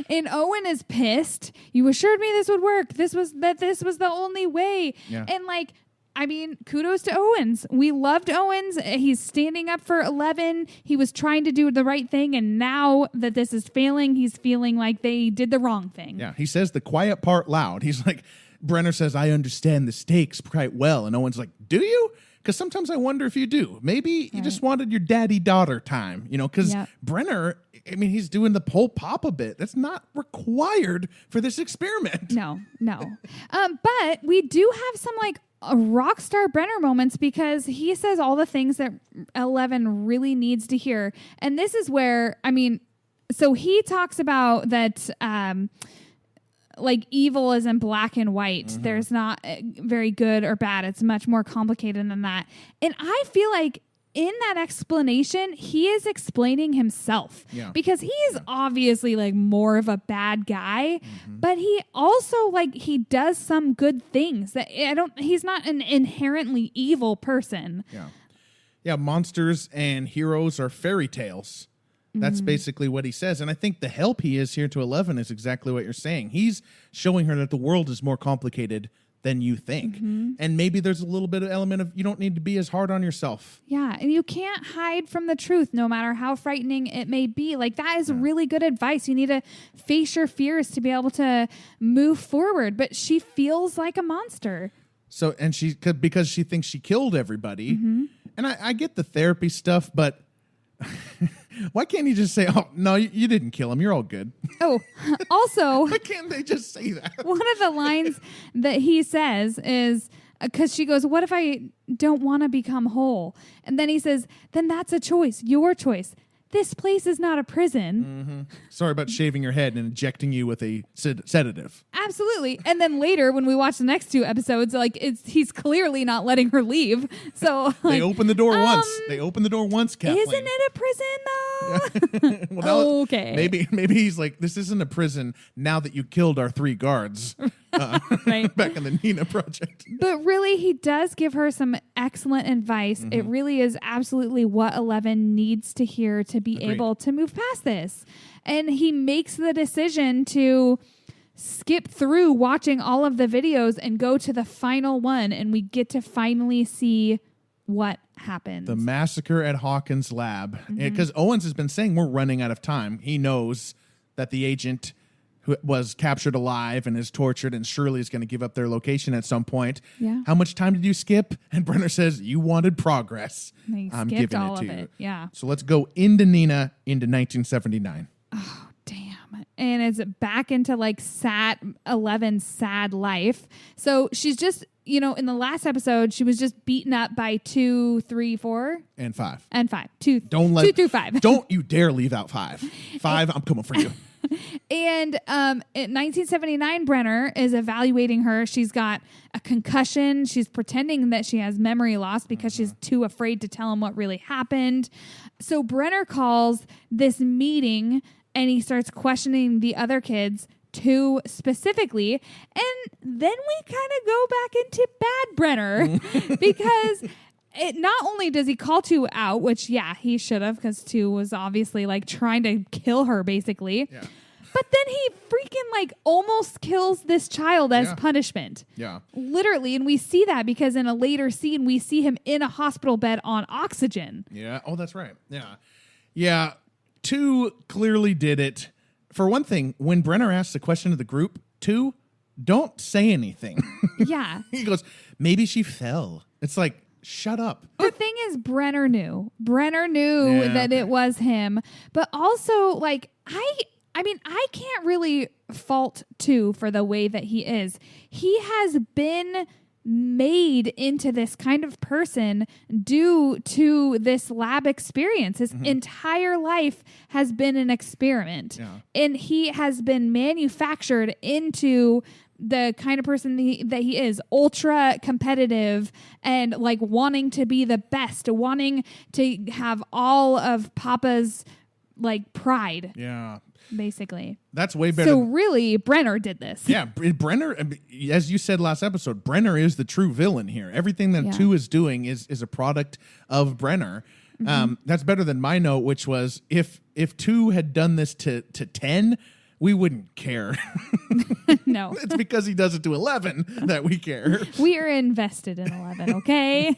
And Owen is pissed. You assured me this would work. This was the only way. Yeah. And like, I mean, kudos to Owens. We loved Owens. He's standing up for 11. He was trying to do the right thing, and now that this is failing, he's feeling like they did the wrong thing. Yeah, he says the quiet part loud. He's like, Brenner says, I understand the stakes quite well. And Owen's like, do you? Because sometimes I wonder if you do. Maybe you just wanted your daddy-daughter time, because Brenner, I mean, he's doing the whole Papa bit. That's not required for this experiment. No. But we do have some like rock star Brenner moments because he says all the things that 11 really needs to hear. And this is where, I mean, so he talks about that like evil is in black and white. There's not very good or bad. It's much more complicated than that. And I feel like in that explanation, he is explaining himself because he's obviously like more of a bad guy, but he also like, he does some good things that he's not an inherently evil person. Yeah. Monsters and heroes are fairy tales. That's basically what he says. And I think the help he is here to 11 is exactly what you're saying. He's showing her that the world is more complicated than you think. And maybe there's a little bit of element of you don't need to be as hard on yourself. Yeah. And you can't hide from the truth, no matter how frightening it may be. Like that is really good advice. You need to face your fears to be able to move forward. But she feels like a monster. So, and because she thinks she killed everybody. And I get the therapy stuff, but why can't he just say, oh, no, you didn't kill him. You're all good. Oh, also. Why can't they just say that? One of the lines that he says is, because she goes, what if I don't want to become whole? And then he says, then that's a choice, your choice. This place is not a prison. Sorry about shaving your head and injecting you with a sedative. Absolutely. And then later, when we watch the next 2 episodes, like he's clearly not letting her leave. So they open the door once. They open the door once, Kathleen. Isn't it a prison though? Well, okay. Maybe he's like, this isn't a prison now that you killed our 3 guards. Right. Back in the Nina project. But really, he does give her some excellent advice. It really is absolutely what 11 needs to hear to be able to move past this. And he makes the decision to skip through watching all of the videos and go to the final one. And we get to finally see what happens. The massacre at Hawkins' lab. Because Owens has been saying we're running out of time. He knows that the agent who was captured alive and is tortured and surely is going to give up their location at some point. Yeah. How much time did you skip? And Brenner says, you wanted progress. I'm skipped giving all it to of you. it. Yeah. So let's go into Nina into 1979. Oh, damn. And it's back into like 11's sad life. So she's just, in the last episode, she was just beaten up by 2, 3, 4. And 5. And 5. 2 through 5. Don't you dare leave out 5. 5, I'm coming for you. And in 1979, Brenner is evaluating her. She's got a concussion. She's pretending that she has memory loss because she's too afraid to tell him what really happened. So Brenner calls this meeting and he starts questioning the other kids, 2 specifically. And then we kind of go back into bad Brenner because not only does he call 2 out, which, he should have because 2 was obviously like trying to kill her, basically. Yeah. But then he freaking like almost kills this child as punishment. Yeah. Literally. And we see that because in a later scene, we see him in a hospital bed on oxygen. Yeah. Oh, that's right. Yeah. Yeah. 2 clearly did it. For one thing, when Brenner asks the question to the group, 2, don't say anything. Yeah. He goes, maybe she fell. It's like, shut up. The thing is, Brenner knew. Brenner knew that it was him. But also, like, I mean, I can't really fault 2 for the way that he is. He has been made into this kind of person due to this lab experience. His entire life has been an experiment. Yeah. And he has been manufactured into the kind of person that he is, ultra competitive and like wanting to be the best, wanting to have all of Papa's like pride. Yeah. Basically. That's way better. So really, Brenner did this. Yeah, Brenner, as you said last episode, Brenner is the true villain here. Everything that 2 is doing is a product of Brenner. That's better than my note, which was if 2 had done this to 10, we wouldn't care. No. It's because he does it to 11 that we care. We are invested in 11, okay?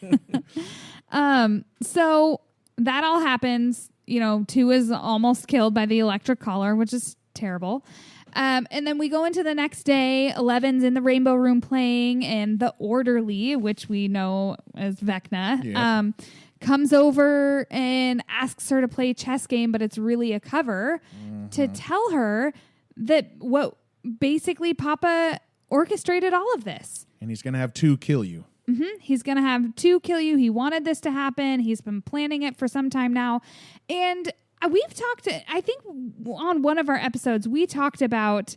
So that all happens. 2 is almost killed by the electric collar, which is terrible. And then we go into the next day. 11's in the Rainbow Room playing, and the orderly, which we know as Vecna, comes over and asks her to play a chess game, but it's really a cover to tell her that basically Papa orchestrated all of this. And he's going to have 2 kill you. He's going to have 2 kill you. He wanted this to happen. He's been planning it for some time now. And we've talked, I think on one of our episodes, we talked about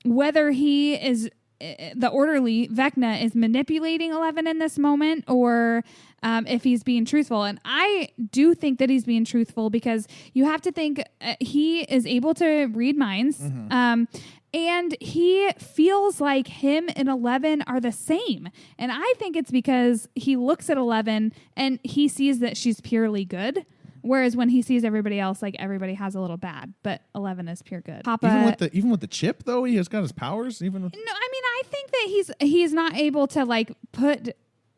whether he is, the orderly, Vecna, is manipulating 11 in this moment or if he's being truthful. And I do think that he's being truthful because you have to think he is able to read minds. And he feels like him and 11 are the same. And I think it's because he looks at 11 and he sees that she's purely good. Whereas when he sees everybody else, like everybody has a little bad, but 11 is pure good. Papa, even with the chip though, he has got his powers. No, I mean, I think that he's not able to like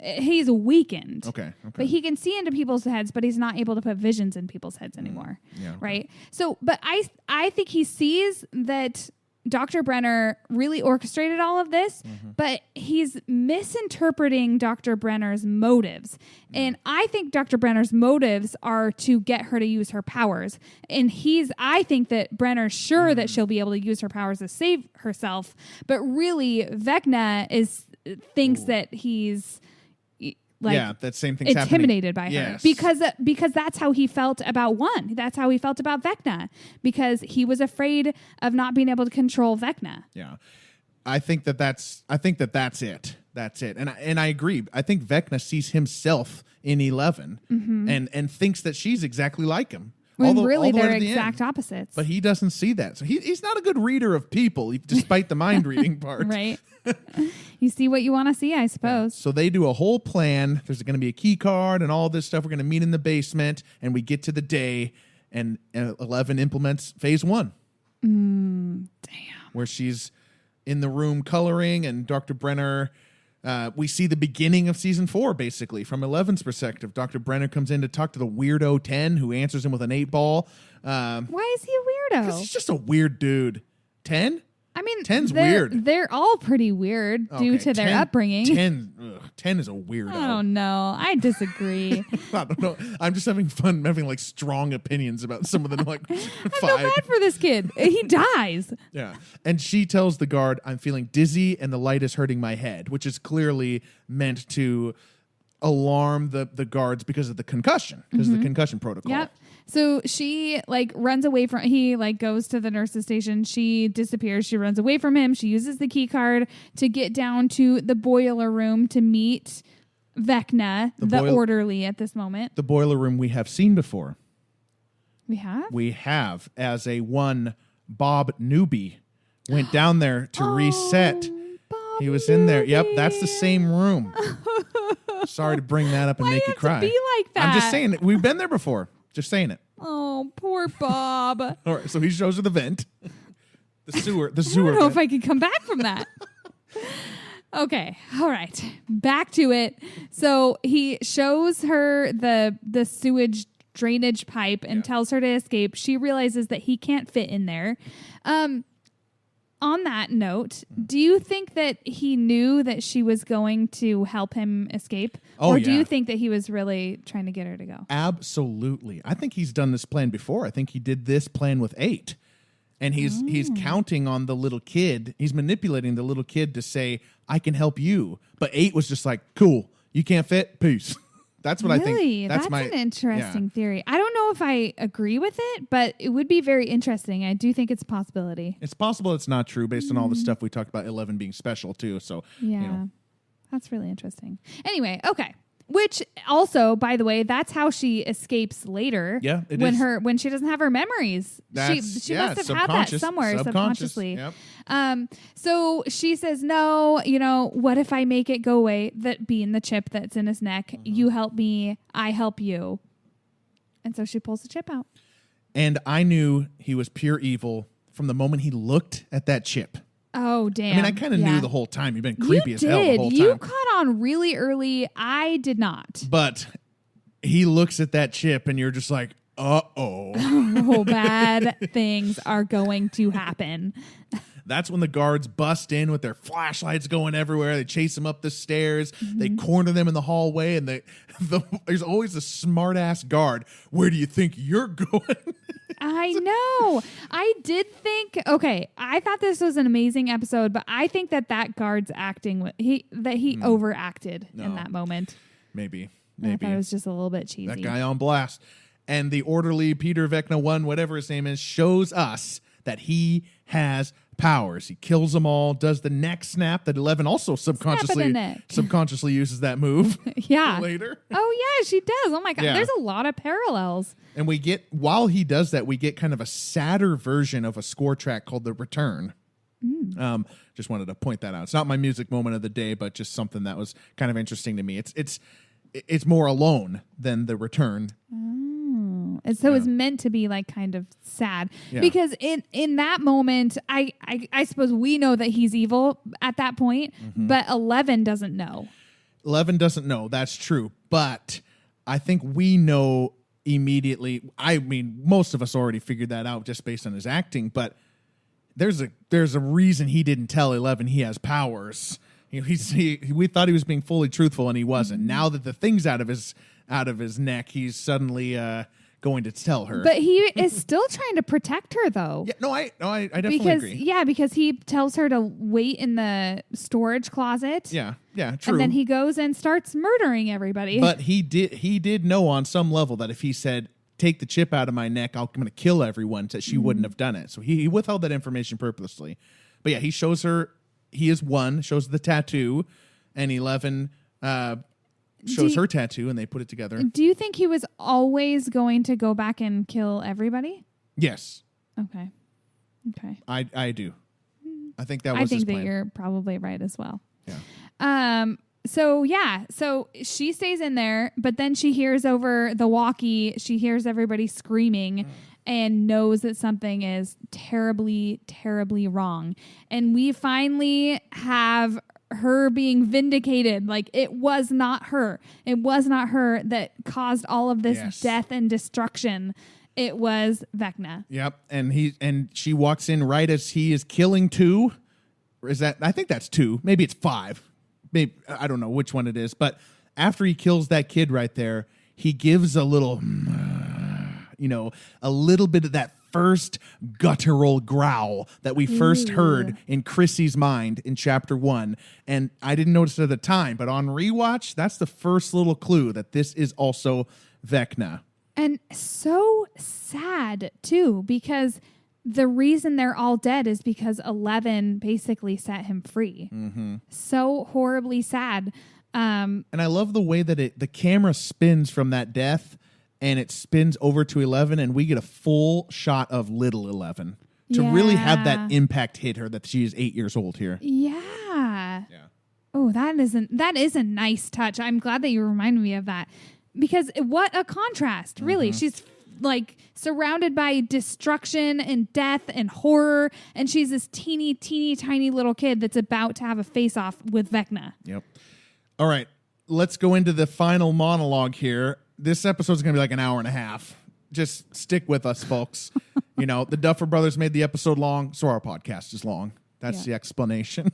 he's weakened. Okay. But he can see into people's heads, but he's not able to put visions in people's heads anymore. Yeah. Okay. Right. So, but I think he sees that Dr. Brenner really orchestrated all of this, but he's misinterpreting Dr. Brenner's motives. And I think Dr. Brenner's motives are to get her to use her powers. And I think that Brenner's sure that she'll be able to use her powers to save herself, but really Vecna thinks that he's that same thing's intimidated happening. By her because that's how he felt about 1. That's how he felt about Vecna because he was afraid of not being able to control Vecna. Yeah, I think that's it. That's it, and I agree. I think Vecna sees himself in 11 and thinks that she's exactly like him. When really they're exact opposites. But he doesn't see that. So he's not a good reader of people, despite the mind reading part. Right. You see what you want to see, I suppose. Yeah. So they do a whole plan. There's going to be a key card and all this stuff. We're going to meet in the basement, and we get to the day, and 11 implements phase 1. Damn. Where she's in the room coloring, and Dr. Brenner... we see the beginning of season 4, basically, from 11's perspective. Dr. Brenner comes in to talk to the weirdo 10, who answers him with an 8-ball. Why is he a weirdo? Because he's just a weird dude. 10? I mean, 10's weird. They're all pretty weird due to their upbringing. 10 is a weirdo. I don't know. I disagree. I don't know. I'm just having fun having like strong opinions about some of them. Like, I feel bad for this kid. He dies. Yeah. And she tells the guard, I'm feeling dizzy and the light is hurting my head, which is clearly meant to alarm the guards because of the concussion, because of the concussion protocol. Yep. So she runs away from, he goes to the nurse's station. She disappears. She runs away from him. She uses the key card to get down to the boiler room to meet Vecna, the orderly at this moment. The boiler room we have seen before. We have? We have, as a one Bob Newby went down there to reset. Bob he was in there. Yep, that's the same room. Sorry to bring that up and make you cry. Be like that? I'm just saying it. We've been there before. Just saying it. Oh, poor Bob. All right, so he shows her the vent. The sewer I don't know vent. if I can come back from that. Okay. All right. Back to it. So he shows her the sewage drainage pipe and tells her to escape. She realizes that he can't fit in there. On that note, do you think that he knew that she was going to help him escape? Or do you think that he was really trying to get her to go? Absolutely. I think he's done this plan before. I think he did this plan with 8. And he's counting on the little kid. He's manipulating the little kid to say, I can help you. But 8 was just like, cool, you can't fit, peace. That's what I think. That's an interesting theory. I don't know if I agree with it, but it would be very interesting. I do think it's a possibility. It's possible it's not true based on all the stuff we talked about 11 being special too. So That's really interesting. Anyway, okay. Which also, by the way, that's how she escapes later. Yeah, it when is. When she doesn't have her memories. She must have had that somewhere subconsciously. Yep. So she says, no, what if I make it go away? That being the chip that's in his neck. Mm-hmm. You help me, I help you. And so she pulls the chip out. And I knew he was pure evil from the moment he looked at that chip. Oh, damn. I mean, I kind of knew the whole time. You've been creepy as hell the whole time. You caught on really early. I did not. But he looks at that chip and you're just like, uh-oh. Oh, bad things are going to happen. That's when the guards bust in with their flashlights going everywhere. They chase them up the stairs. Mm-hmm. They corner them in the hallway. And there's always a smart-ass guard. Where do you think you're going? I know. I did think, okay, I thought this was an amazing episode, but I think that guard's acting, he overacted in that moment. Maybe. I thought it was just a little bit cheesy. That guy on blast. And the orderly Peter Vecna 1, whatever his name is, shows us that he has powers. He kills them all, does the neck snap that 11 also subconsciously uses that move. Yeah. Later. Oh, yeah, she does. Oh, my God. Yeah. There's a lot of parallels. And while he does that, we get kind of a sadder version of a score track called The Return. Just wanted to point that out. It's not my music moment of the day, but just something that was kind of interesting to me. It's more alone than The Return. And so it's meant to be like kind of sad because in that moment, I suppose we know that he's evil at that point, but 11 doesn't know. 11 doesn't know. That's true. But I think we know immediately. I mean, most of us already figured that out just based on his acting, but there's a reason he didn't tell 11 he has powers. We thought he was being fully truthful and he wasn't. Now that the thing's out of his neck, he's suddenly going to tell her. But he is still trying to protect her, though. Yeah, I definitely agree. Yeah, because he tells her to wait in the storage closet. Yeah, true. And then he goes and starts murdering everybody. But he did know on some level that if he said, take the chip out of my neck, I'm going to kill everyone, that she wouldn't have done it. So he withheld that information purposely. But yeah, he shows her, he is 1, shows the tattoo, and 11 shows her tattoo, and they put it together. Do you think he was always going to go back and kill everybody? Yes. Okay. I do. I think that was his plan. I think that you're probably right as well. Yeah. So she stays in there, but then she hears over the walkie, she hears everybody screaming and knows that something is terribly, terribly wrong. And we finally have her being vindicated. Like, it was not her. It was not her that caused all of this death and destruction. It was Vecna. Yep. And she walks in right as he is killing 2. Or is that, I think that's 2. Maybe it's 5. Maybe, I don't know which one it is. But after he kills that kid right there, he gives a little, a little bit of that first guttural growl that we first heard in Chrissy's mind in chapter 1. And I didn't notice it at the time, but on rewatch, that's the first little clue that this is also Vecna. And so sad, too, because the reason they're all dead is because 11 basically set him free. Mm-hmm. So horribly sad. And I love the way that the camera spins from that death, and it spins over to 11, and we get a full shot of little 11 to really have that impact hit her that she is 8 years old here. Yeah. Oh, that is a nice touch. I'm glad that you reminded me of that, because what a contrast, really. like surrounded by destruction and death and horror. And she's this teeny tiny little kid that's about to have a face off with Vecna. Yep. All right. Let's go into the final monologue here. This episode's going to be like an hour and a half. Just stick with us, folks. The Duffer Brothers made the episode long, so our podcast is long. That's the explanation.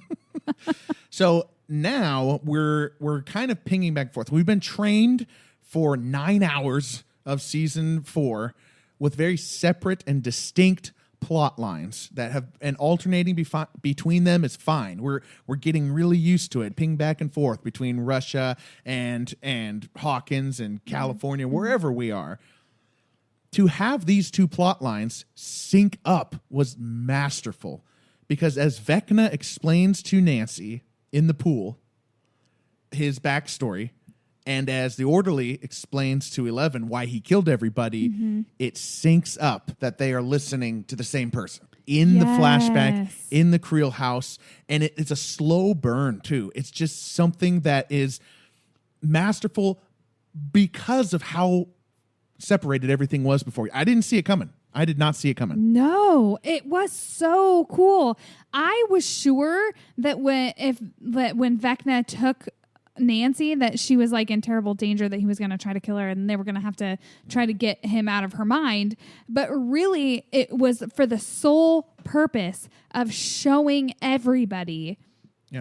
So now we're kind of pinging back and forth. We've been trained for 9 hours of season 4 with very separate and distinct plot lines that have, and alternating between them is fine. We're getting really used to it, ping back and forth between Russia and Hawkins and California, wherever we are. To have these two plot lines sync up was masterful, because as Vecna explains to Nancy in the pool his backstory, and as the orderly explains to 11 why he killed everybody, it syncs up that they are listening to the same person in the flashback, in the Creel house. And it's a slow burn, too. It's just something that is masterful because of how separated everything was before. I didn't see it coming. I did not see it coming. No, it was so cool. I was sure that when Vecna took Nancy, that she was like in terrible danger, that he was going to try to kill her and they were going to have to try to get him out of her mind. But really, it was for the sole purpose of showing everybody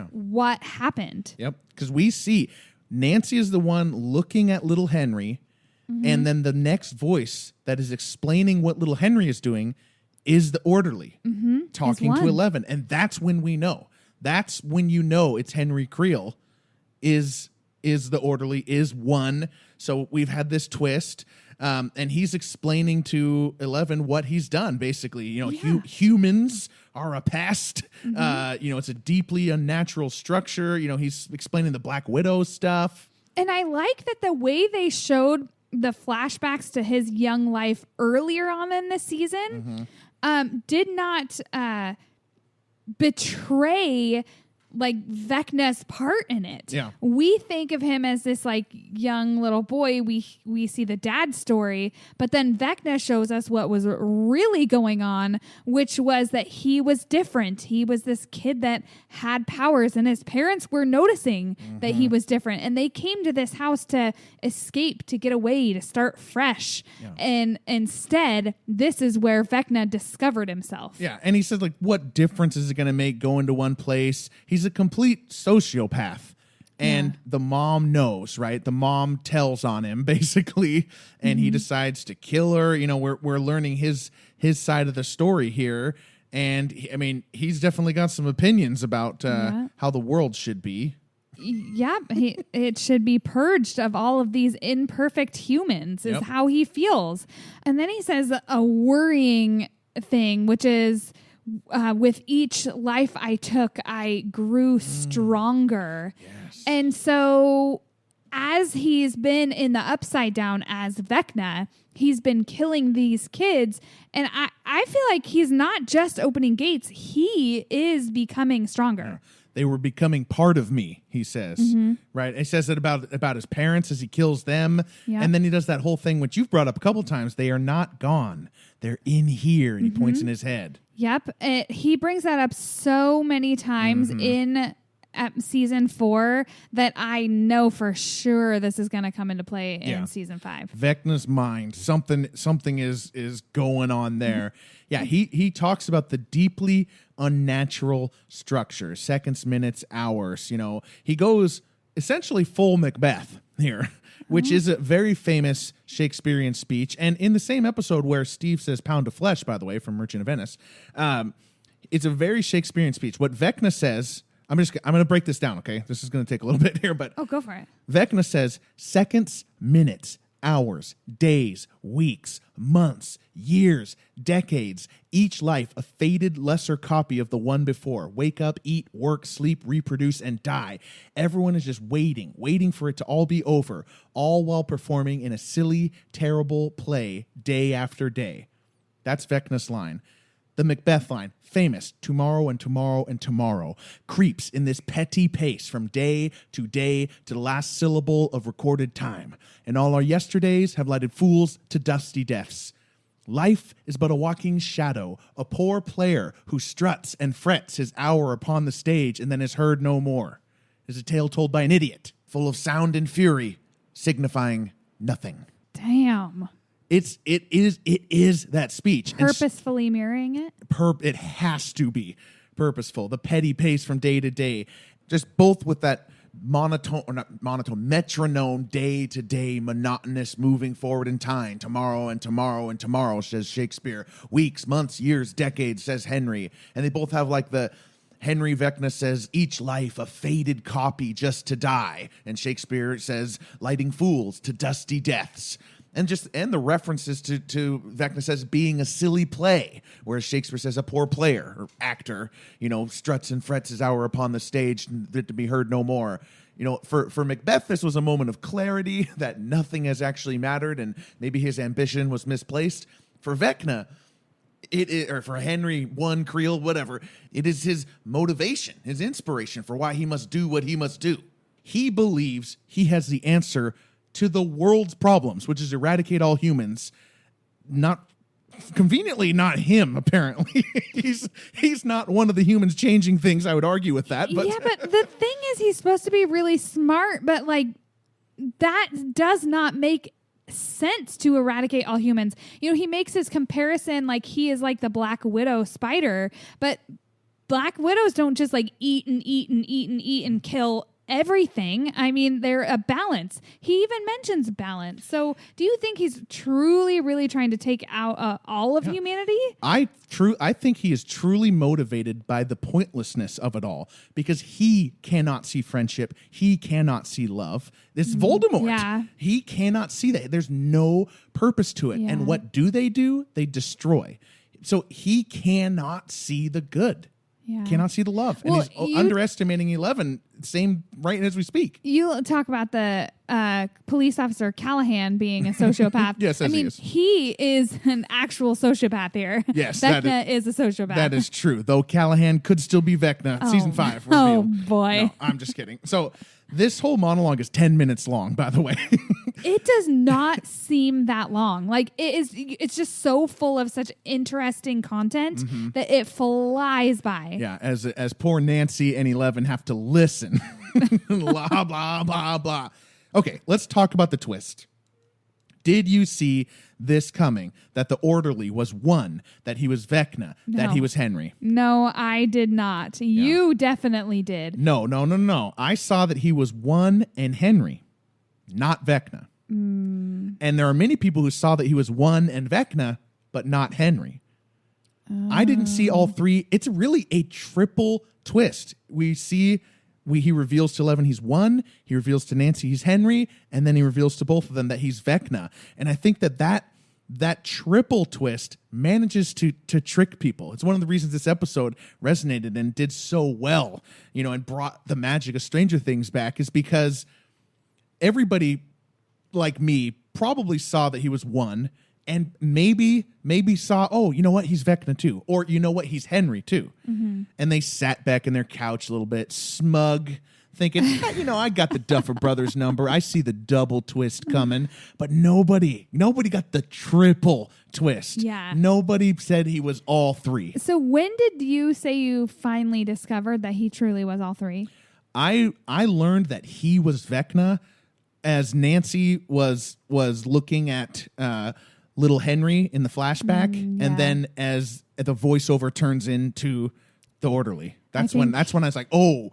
what happened. Yep. Because we see Nancy is the one looking at little Henry, and then the next voice that is explaining what little Henry is doing is the orderly talking to 11. And that's when we know. That's when you know it's Henry Creel is the orderly, is one. So we've had this twist. And he's explaining to 11 what he's done, basically. Humans are a pest. It's a deeply unnatural structure. He's explaining the Black Widow stuff. And I like that the way they showed the flashbacks to his young life earlier on in the season did not betray like Vecna's part in it. Yeah. We think of him as this like young little boy. We see the dad story, but then Vecna shows us what was really going on, which was that he was different. He was this kid that had powers, and his parents were noticing that he was different, and they came to this house to escape, to get away, to start fresh. Yeah. And instead, this is where Vecna discovered himself. Yeah. And he said, like, what difference is it going to make going to one place? He's a complete sociopath. And the mom knows, right? The mom tells on him, basically, and he decides to kill her. We're learning his side of the story here. And, he's definitely got some opinions about how the world should be. Yep. It should be purged of all of these imperfect humans is how he feels. And then he says a worrying thing, which is, with each life I took, I grew stronger. Yes. And so as he's been in the Upside Down as Vecna, he's been killing these kids. And I feel like he's not just opening gates. He is becoming stronger. Yeah. They were becoming part of me, he says. Right? He says that about his parents as he kills them. Yep. And then he does that whole thing, which you've brought up a couple times. They are not gone. They're in here. And he points in his head. Yep. He brings that up so many times in season 4 that I know for sure this is going to come into play in season 5. Vecna's mind. Something is going on there. Yeah, he talks about the deeply unnatural structure, seconds, minutes, hours. He goes essentially full Macbeth here, which is a very famous Shakespearean speech. And in the same episode where Steve says pound of flesh, by the way, from Merchant of Venice, it's a very Shakespearean speech. What Vecna says, I'm going to break this down, okay? This is going to take a little bit here, but go for it. Vecna says seconds, minutes, hours, days, weeks, months, years, decades, each life a faded lesser copy of the one before. Wake up, eat, work, sleep, reproduce, and die. Everyone is just waiting for it to all be over, all while performing in a silly, terrible play day after day. That's Vecna's line. The Macbeth line, famous, tomorrow and tomorrow and tomorrow, creeps in this petty pace from day to the last syllable of recorded time. And all our yesterdays have lighted fools to dusty deaths. Life is but a walking shadow, a poor player who struts and frets his hour upon the stage and then is heard no more. It is a tale told by an idiot, full of sound and fury, signifying nothing. Damn. It is that speech. Purposefully mirroring it? It has to be purposeful. The petty pace from day to day, just both with that metronome, day to day, monotonous, moving forward in time. Tomorrow and tomorrow and tomorrow, says Shakespeare. Weeks, months, years, decades, says Henry. And they both have like the Henry Vecna says, each life a faded copy just to die. And Shakespeare says, lighting fools to dusty deaths. And the references to Vecna says being a silly play, whereas Shakespeare says a poor player or actor, struts and frets his hour upon the stage to be heard no more. For Macbeth, this was a moment of clarity that nothing has actually mattered, and maybe his ambition was misplaced. For Vecna, or for Henry I Creel, whatever, it is his motivation, his inspiration for why he must do what he must do. He believes he has the answer to the world's problems, which is eradicate all humans. Not conveniently, not him. Apparently, he's not one of the humans changing things. I would argue with that. But yeah, but the thing is, he's supposed to be really smart, but like that does not make sense to eradicate all humans. He makes his comparison like he is like the Black Widow spider, but Black Widows don't just like eat and eat and eat and eat and kill everything. I mean, they're a balance. He even mentions balance. So do you think he's truly, really trying to take out all of humanity? I think he is truly motivated by the pointlessness of it all, because he cannot see friendship. He cannot see love. This Voldemort. Yeah. He cannot see that. There's no purpose to it. Yeah. And what do? They destroy. So he cannot see the good. Yeah. Cannot see the love. And he's underestimating 11, same right as we speak. You talk about the police officer Callahan being a sociopath. Yes, he is an actual sociopath here. Yes. Vecna is a sociopath. That is true, though Callahan could still be Vecna. Season 5. Reveal. Oh, boy. No, I'm just kidding. So this whole monologue is 10 minutes long, by the way. It does not seem that long. Like it's just so full of such interesting content that it flies by. Yeah, as poor Nancy and 11 have to listen. Blah, blah, blah, blah. Okay, let's talk about the twist. Did you see this coming? That the orderly was one, that he was Vecna, that he was Henry? No, I did not. Yeah. You definitely did. No. I saw that he was one and Henry, not Vecna. And there are many people who saw that he was one and Vecna, but not Henry. I didn't see all three. It's really a triple twist. He reveals to 11 he's one, he reveals to Nancy he's Henry, and then he reveals to both of them that he's Vecna. And I think that triple twist manages to trick people. It's one of the reasons this episode resonated and did so well, and brought the magic of Stranger Things back, is because everybody like me probably saw that he was one, and maybe saw, oh, you know what, he's Vecna too, or you know what, he's Henry too. And they sat back in their couch a little bit, smug, thinking, I got the Duffer Brothers number. I see the double twist coming, but nobody got the triple twist. Yeah. Nobody said he was all three. So when did you say you finally discovered that he truly was all three? I learned that he was Vecna as Nancy was looking at little Henry in the flashback, and then as the voiceover turns into the orderly. That's when I was like, oh,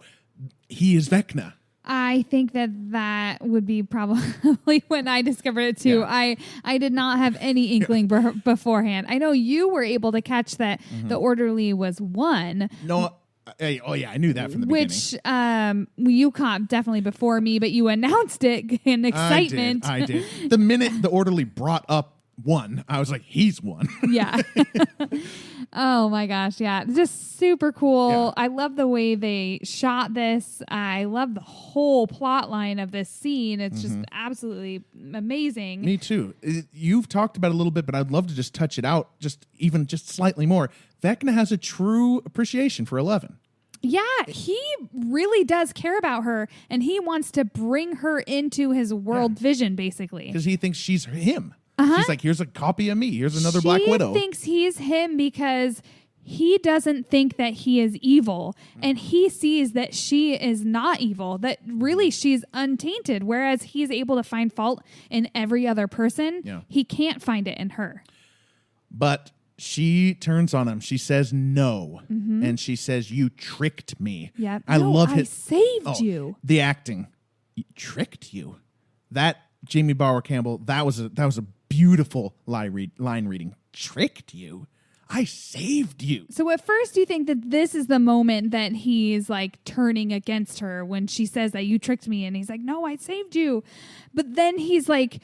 he is Vecna. I think that would be probably when I discovered it too. Yeah. I did not have any inkling beforehand. I know you were able to catch that the orderly was one. No. I knew that from the beginning. Which you caught definitely before me, but you announced it in excitement. I did. The minute the orderly brought up one. I was like, he's one. Yeah. Oh my gosh. Yeah. Just super cool. Yeah. I love the way they shot this. I love the whole plot line of this scene. It's just absolutely amazing. Me too. You've talked about it a little bit, but I'd love to just touch it out just slightly more. Vecna has a true appreciation for Eleven. Yeah, he really does care about her, and he wants to bring her into his world vision, basically. Because he thinks she's him. She's like, here's a copy of me. Here's another Black Widow. He thinks he's him because he doesn't think that he is evil, and he sees that she is not evil, that really she's untainted, whereas he's able to find fault in every other person. Yeah. He can't find it in her. But she turns on him. She says no. And she says, you tricked me. Yeah. I love I saved you. The acting. He tricked you. That Jamie Bauer Campbell, that was a beautiful line reading. Tricked you. I saved you. So at first you think that this is the moment that he's like turning against her when she says that you tricked me, and he's like, no, I saved you. But then he's like,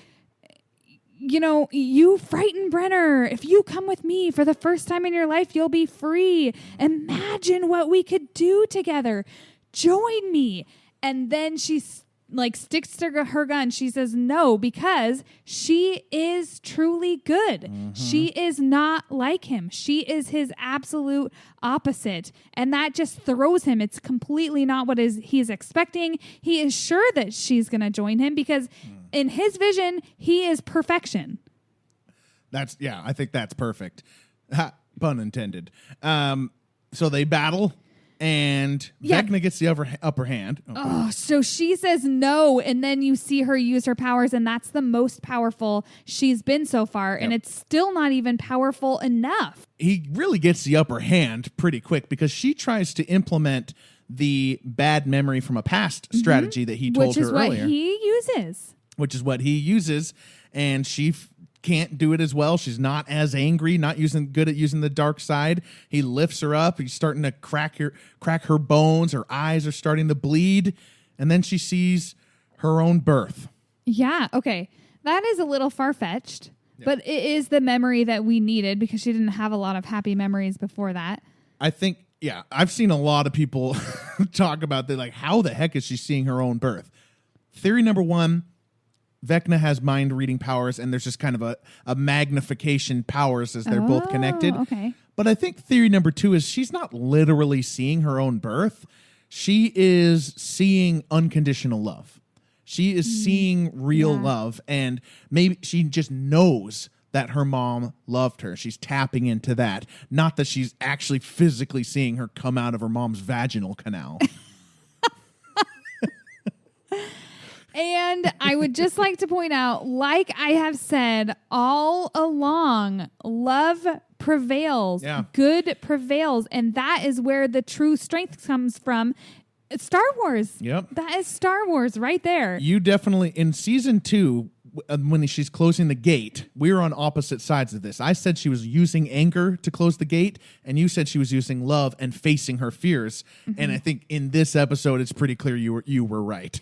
you know, you frightened Brenner. If you come with me for the first time in your life, you'll be free. Imagine what we could do together. Join me. And then she's like sticks to her gun. She says no, because she is truly good. She is not like him. She is his absolute opposite. And that just throws him. It's completely not what he's expecting. He is sure that she's going to join him because in his vision, he is perfection. I think that's perfect. Pun intended. So they battle. And Vecna gets the upper hand. So she says no, and then you see her use her powers, and that's the most powerful she's been so far, and it's still not even powerful enough. He really gets the upper hand pretty quick because she tries to implement the bad memory from a past strategy that he told her earlier. Which is what he uses, and she can't do it as well. She's not as angry, not good at using the dark side. He lifts her up. He's starting to crack her bones. Her eyes are starting to bleed. And then she sees her own birth. Yeah, okay. That is a little far-fetched, but it is the memory that we needed because she didn't have a lot of happy memories before that. I think, I've seen a lot of people talk about that, like, how the heck is she seeing her own birth? Theory number one, Vecna has mind-reading powers, and there's just kind of a magnification powers as they're both connected. Okay. But I think theory number two is she's not literally seeing her own birth. She is seeing unconditional love. She is seeing real love, and maybe she just knows that her mom loved her. She's tapping into that. Not that she's actually physically seeing her come out of her mom's vaginal canal. And I would just like to point out, like I have said all along, love prevails. Yeah. Good prevails. And that is where the true strength comes from. It's Star Wars. Yep. That is Star Wars right there. You definitely, in season 2, when she's closing the gate, we were on opposite sides of this. I said she was using anger to close the gate, and you said she was using love and facing her fears. And I think in this episode, it's pretty clear you were right.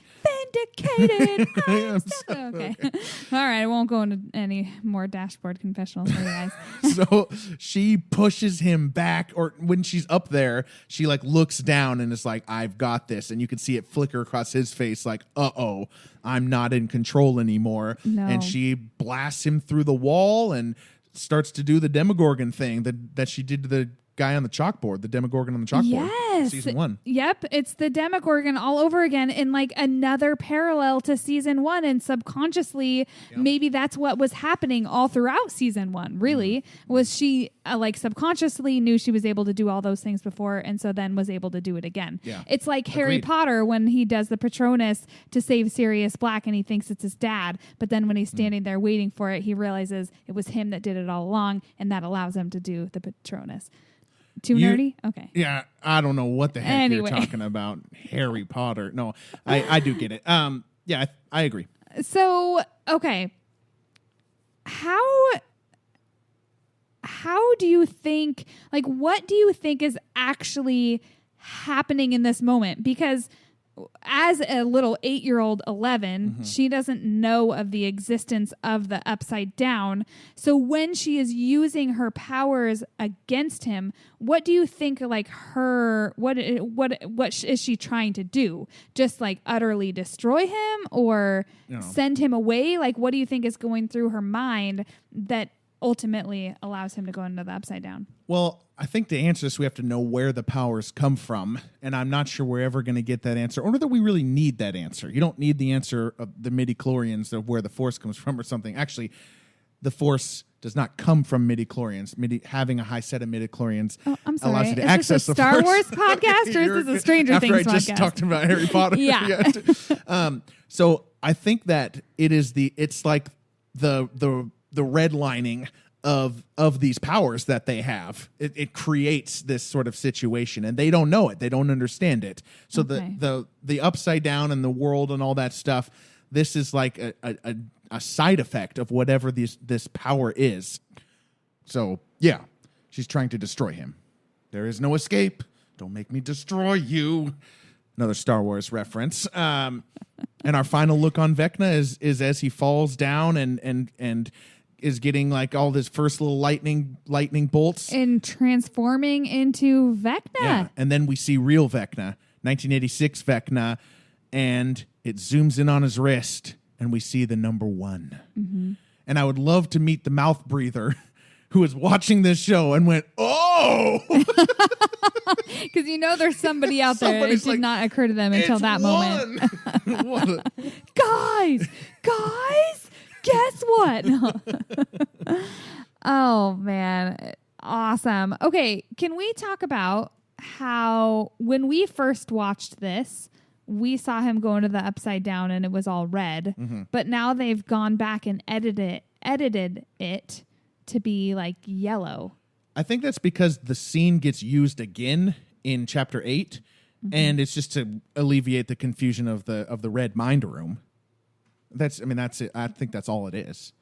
Vindicated. Okay. All right. I won't go into any more dashboard confessionals for you guys. So she pushes him back, or when she's up there, she like looks down and is like, I've got this. And you can see it flicker across his face like, uh-oh, I'm not in control anymore. No. And she blasts him through the wall and starts to do the Demogorgon thing that she did to the guy on the chalkboard, the Demogorgon on the chalkboard. Yes. Season 1. Yep. It's the Demogorgon all over again in like another parallel to season 1. And subconsciously, maybe that's what was happening all throughout season 1, really, was she like subconsciously knew she was able to do all those things before. And so then was able to do it again. Yeah. It's like Harry Potter when he does the Patronus to save Sirius Black and he thinks it's his dad. But then when he's standing there waiting for it, he realizes it was him that did it all along. And that allows him to do the Patronus. Too nerdy? Okay. Yeah, I don't know what the heck you're talking about. Harry Potter. No, I do get it. Yeah, I agree. So, okay. How do you think, like, what do you think is actually happening in this moment? Because as a little 8-year-old 11, she doesn't know of the existence of the Upside Down. So when she is using her powers against him, what do you think, like, what is she trying to do? Just like utterly destroy him or send him away? Like, what do you think is going through her mind that ultimately allows him to go into the Upside Down? Well, I think to answer this, we have to know where the powers come from, and I'm not sure we're ever going to get that answer, or that we really need that answer. You don't need the answer of the midichlorians of where the Force comes from or something. Actually, the Force does not come from midichlorians. Having a high set of midichlorians allows you to access the Force. Is this a Star Wars podcast, or is this a Stranger Things podcast? After I just talked about Harry Potter. Yeah. So I think that it's like the redlining of these powers that they have. It creates this sort of situation, and they don't know it. They don't understand it. So the Upside Down and the world and all that stuff, this is like a side effect of whatever this power is. So, yeah, she's trying to destroy him. There is no escape. Don't make me destroy you. Another Star Wars reference. And our final look on Vecna is as he falls down and is getting like all this first little lightning bolts and transforming into Vecna. Yeah, and then we see real Vecna, 1986 Vecna, and it zooms in on his wrist, and we see the number 1. Mm-hmm. And I would love to meet the mouth breather who was watching this show and went, "Oh!" Because there's somebody out there. It did not occur to them until that moment. Guys. Guess what? Oh, man. Awesome. Okay. Can we talk about how when we first watched this, we saw him go into the Upside Down and it was all red, but now they've gone back and edited it to be like yellow. I think that's because the scene gets used again in chapter 8, and it's just to alleviate the confusion of the red mind room. That's it. I think that's all it is.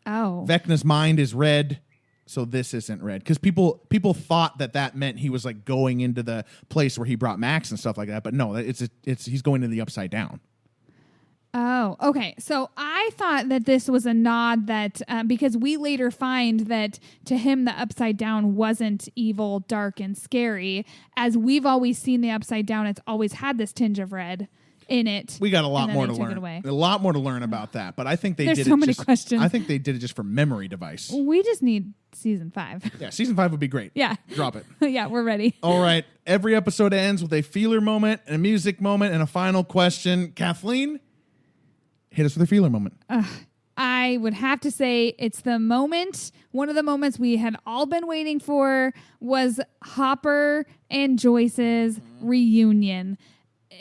Oh. Vecna's mind is red, so this isn't red. Because people thought that meant he was like going into the place where he brought Max and stuff like that. But no, he's going to the Upside Down. Oh, okay. So I thought that this was a nod that because we later find that to him the Upside Down wasn't evil, dark, and scary. As we've always seen the Upside Down, it's always had this tinge of red in it. We got a lot more to learn. A lot more to learn about that, but I think they There's did so it many just, questions. I think they did it just for memory device. We just need season 5. Yeah, season 5 would be great. Yeah. Drop it. Yeah, we're ready. All right. Every episode ends with a feeler moment, and a music moment, and a final question. Kathleen, hit us with a feeler moment. I would have to say it's the moment, one of the moments we had all been waiting for was Hopper and Joyce's reunion.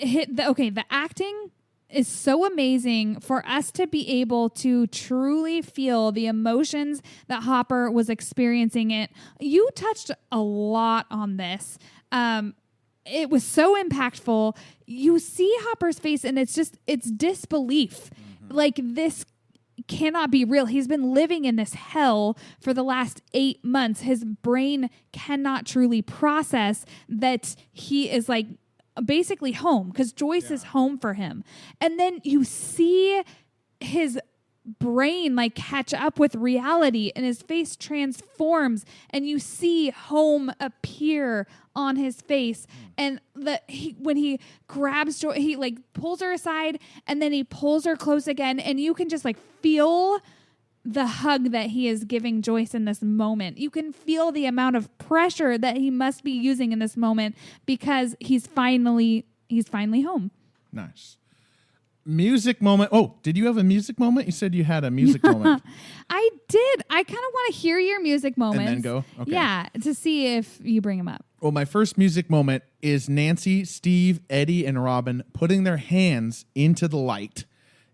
The acting is so amazing for us to be able to truly feel the emotions that Hopper was experiencing it. You touched a lot on this. It was so impactful. You see Hopper's face and it's disbelief. Like, this cannot be real. He's been living in this hell for the last 8 months. His brain cannot truly process that he is like basically home, because Joyce is home for him. And then you see his brain like catch up with reality and his face transforms and you see home appear on his face. And when he grabs Joyce, he like pulls her aside and then he pulls her close again, and you can just like feel the hug that he is giving Joyce in this moment. You can feel the amount of pressure that he must be using in this moment because he's finally home. Nice. Music moment. Oh, did you have a music moment? You said you had a music moment. I did. I kind of want to hear your music moments. And then go? Okay. Yeah, to see if you bring them up. Well, my first music moment is Nancy, Steve, Eddie, and Robin putting their hands into the light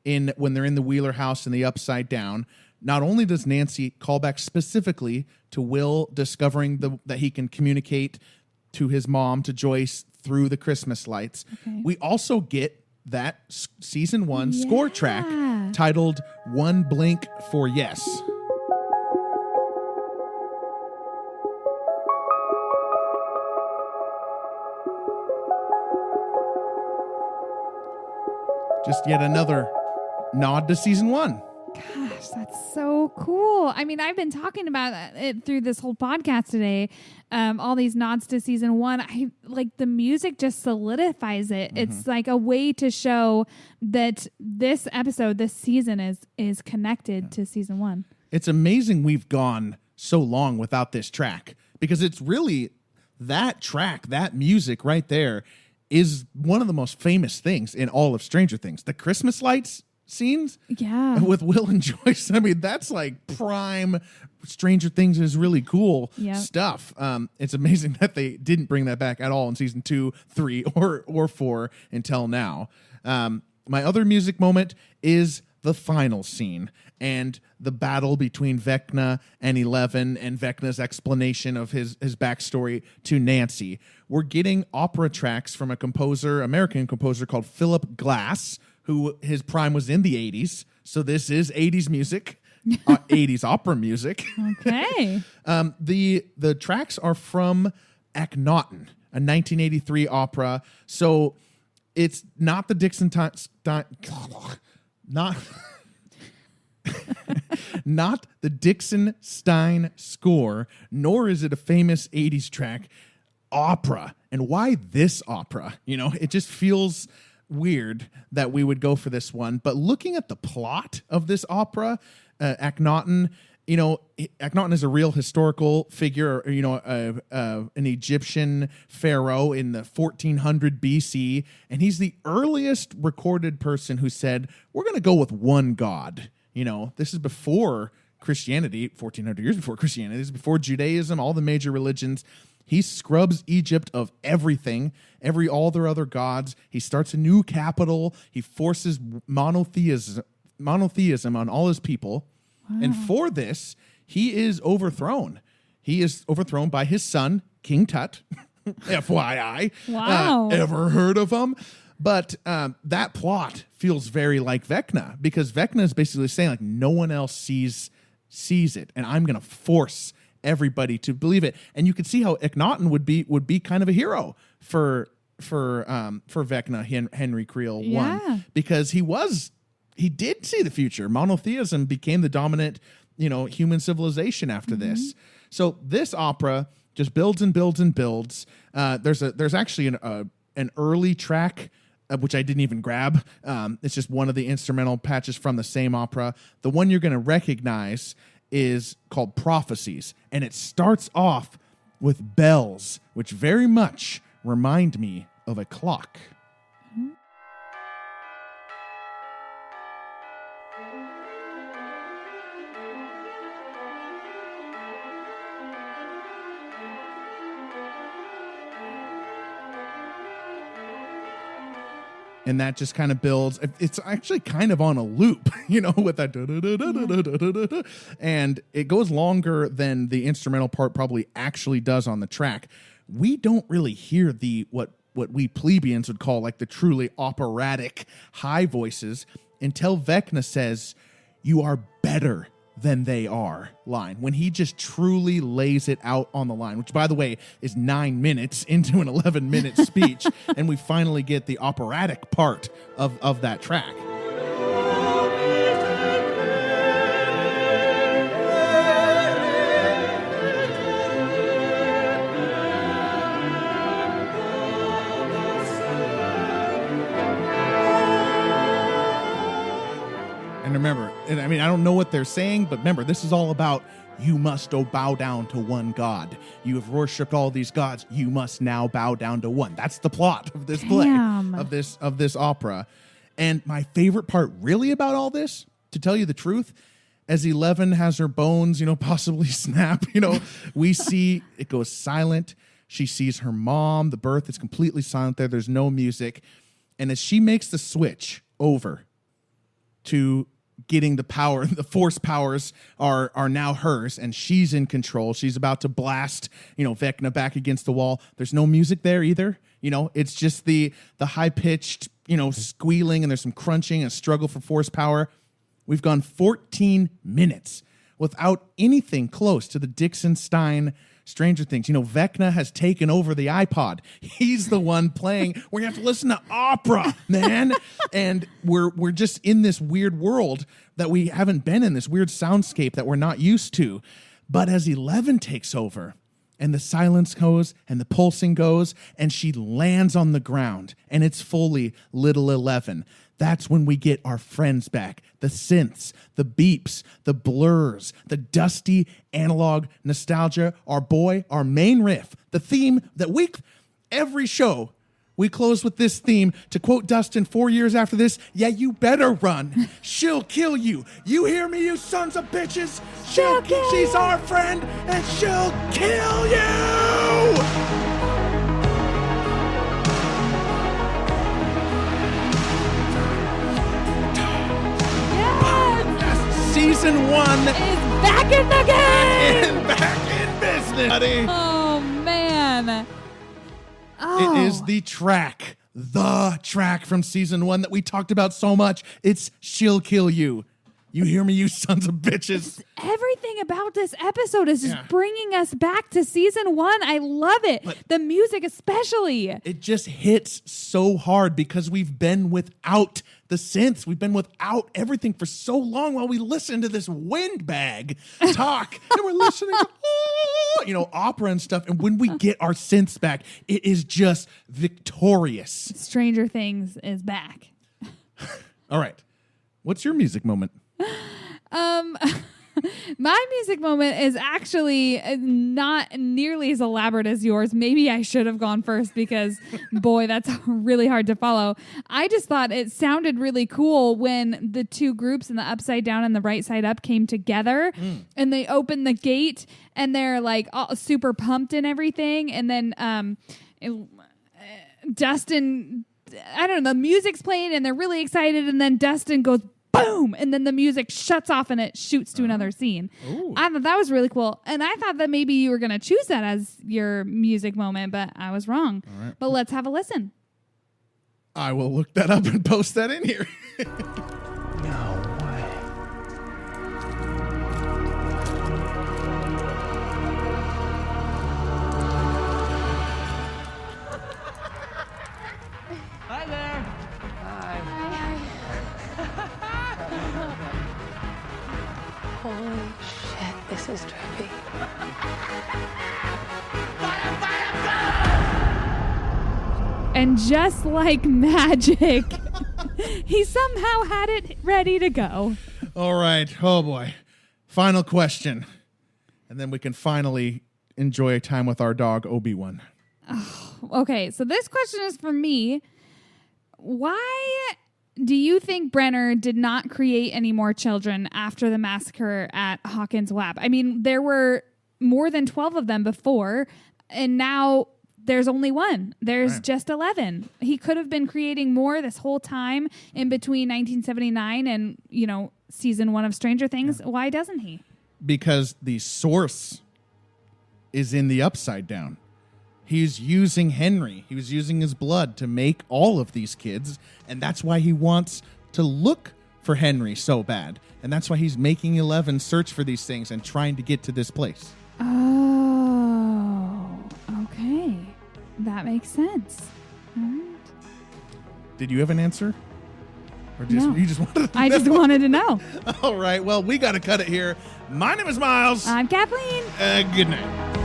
when they're in the Wheeler house in the Upside Down. Not only does Nancy call back specifically to Will discovering that he can communicate to his mom, to Joyce, through the Christmas lights, we also get that season 1 score track titled One Blink for Yes. Just yet another nod to season 1. Gosh, that's so cool. I mean, I've been talking about it through this whole podcast today. All these nods to season 1. I like the music just solidifies it. Mm-hmm. It's like a way to show that this episode, this season is connected to season 1. It's amazing we've gone so long without this track, because it's really that track, that music right there is one of the most famous things in all of Stranger Things. The Christmas lights scenes with Will and Joyce. I mean, that's like prime Stranger Things is really cool stuff. It's amazing that they didn't bring that back at all in season 2, 3, or 4 until now. My other music moment is the final scene and the battle between Vecna and Eleven, and Vecna's explanation of his backstory to Nancy. We're getting opera tracks from American composer called Philip Glass, who his prime was in the 80s. So this is 80s music, 80s opera music. Okay. The tracks are from Akhenaten, a 1983 opera. So it's not the not the Dixon Stein score, nor is it a famous 80s track. Opera. And why this opera? You know, it just feels weird that we would go for this one. But looking at the plot of this opera, Akhenaten, you know, Akhenaten is a real historical figure, you know, an Egyptian pharaoh in the 1400 BC, and he's the earliest recorded person who said, we're going to go with one God. You know, this is before Christianity, 1400 years before Christianity. This is before Judaism, all the major religions. He scrubs Egypt of everything, all their other gods. He starts a new capital. He forces monotheism on all his people. Wow. And for this, he is overthrown. He is overthrown by his son, King Tut. FYI. Wow. Ever heard of him? But that plot feels very like Vecna, because Vecna is basically saying, like, no one else sees it, and I'm going to force everybody to believe it. And you could see how Akhenaten would be kind of a hero for Vecna, Henry Creel one, because he did see the future. Monotheism became the dominant, you know, human civilization after this. So this opera just builds and builds and builds. There's actually an early track which I didn't even grab. It's just one of the instrumental patches from the same opera. The one you're going to recognize is called Prophecies, and it starts off with bells, which very much remind me of a clock. Mm-hmm. And that just kind of builds. It's actually kind of on a loop, you know, with that. And it goes longer than the instrumental part probably actually does on the track. We don't really hear what we plebeians would call like the truly operatic high voices until Vecna says, "You are better than they are" line, when he just truly lays it out on the line, which, by the way, is 9 minutes into an 11-minute speech, and we finally get the operatic part of that track. And remember, I mean, I don't know what they're saying, but remember, this is all about you must bow down to one God. You have worshipped all these gods. You must now bow down to one. That's the plot of this play, of this opera. And my favorite part really about all this, to tell you the truth, as Eleven has her bones, you know, possibly snap, you know, we see it goes silent. She sees her mom. The birth is completely silent there. There's no music. And as she makes the switch over to getting the power, the force powers are now hers, and she's in control. She's about to blast, you know, Vecna back against the wall. There's no music there either. You know, it's just the high-pitched, you know, squealing, and there's some crunching and struggle for force power. We've gone 14 minutes without anything close to the Dixon Stein Stranger Things. Vecna has taken over the iPod. He's the one playing. We're going to have to listen to opera, man. And we're just in this weird world that we haven't been in, this weird soundscape that we're not used to. But as 11 takes over, and the silence goes, and the pulsing goes, and she lands on the ground, and it's fully little 11. That's when we get our friends back. The synths, the beeps, the blurs, the dusty analog nostalgia, our main riff, the theme that every show, we close with this theme. To quote Dustin 4 years after this, yeah, you better run. She'll kill you. You hear me, you sons of bitches? She's our friend, and she'll kill you! Season 1 is back in the game! And back in business, buddy. Oh, man. It is the track from season 1 that we talked about so much. It's She'll Kill You. You hear me, you sons of bitches? Everything about this episode is just bringing us back to season 1. I love it. But the music especially. It just hits so hard because we've been without the synths. We've been without everything for so long while we listen to this windbag talk. And we're listening to, opera and stuff. And when we get our synths back, it is just victorious. Stranger Things is back. All right. What's your music moment? My music moment is actually not nearly as elaborate as yours. Maybe I should have gone first because, boy, that's really hard to follow. I just thought it sounded really cool when the two groups in the upside down and the right side up came together and they opened the gate and they're like all super pumped and everything. And then Dustin, I don't know, the music's playing and they're really excited. And then Dustin goes, boom, and then the music shuts off and it shoots to another scene. Ooh. I thought that was really cool. And I thought that maybe you were going to choose that as your music moment, but I was wrong. All right. But let's have a listen. I will look that up and post that in here. No way. Hi there. Hi. Holy shit, this is trippy. And just like magic, he somehow had it ready to go. All right. Oh, boy. Final question. And then we can finally enjoy time with our dog, Obi-Wan. Oh, okay, so this question is for me. Why do you think Brenner did not create any more children after the massacre at Hawkins' lab? I mean, there were more than 12 of them before, and now there's only one. There's just 11. He could have been creating more this whole time in between 1979 and, season 1 of Stranger Things. Yeah. Why doesn't he? Because the source is in the upside down. He's using Henry. He was using his blood to make all of these kids, and that's why he wants to look for Henry so bad. And that's why he's making 11 search for these things and trying to get to this place. Oh, okay. That makes sense. All right. Did you have an answer? Or no. You just wanted to know? I just wanted to know. All right. Well, we got to cut it here. My name is Miles. I'm Kathleen. Good night.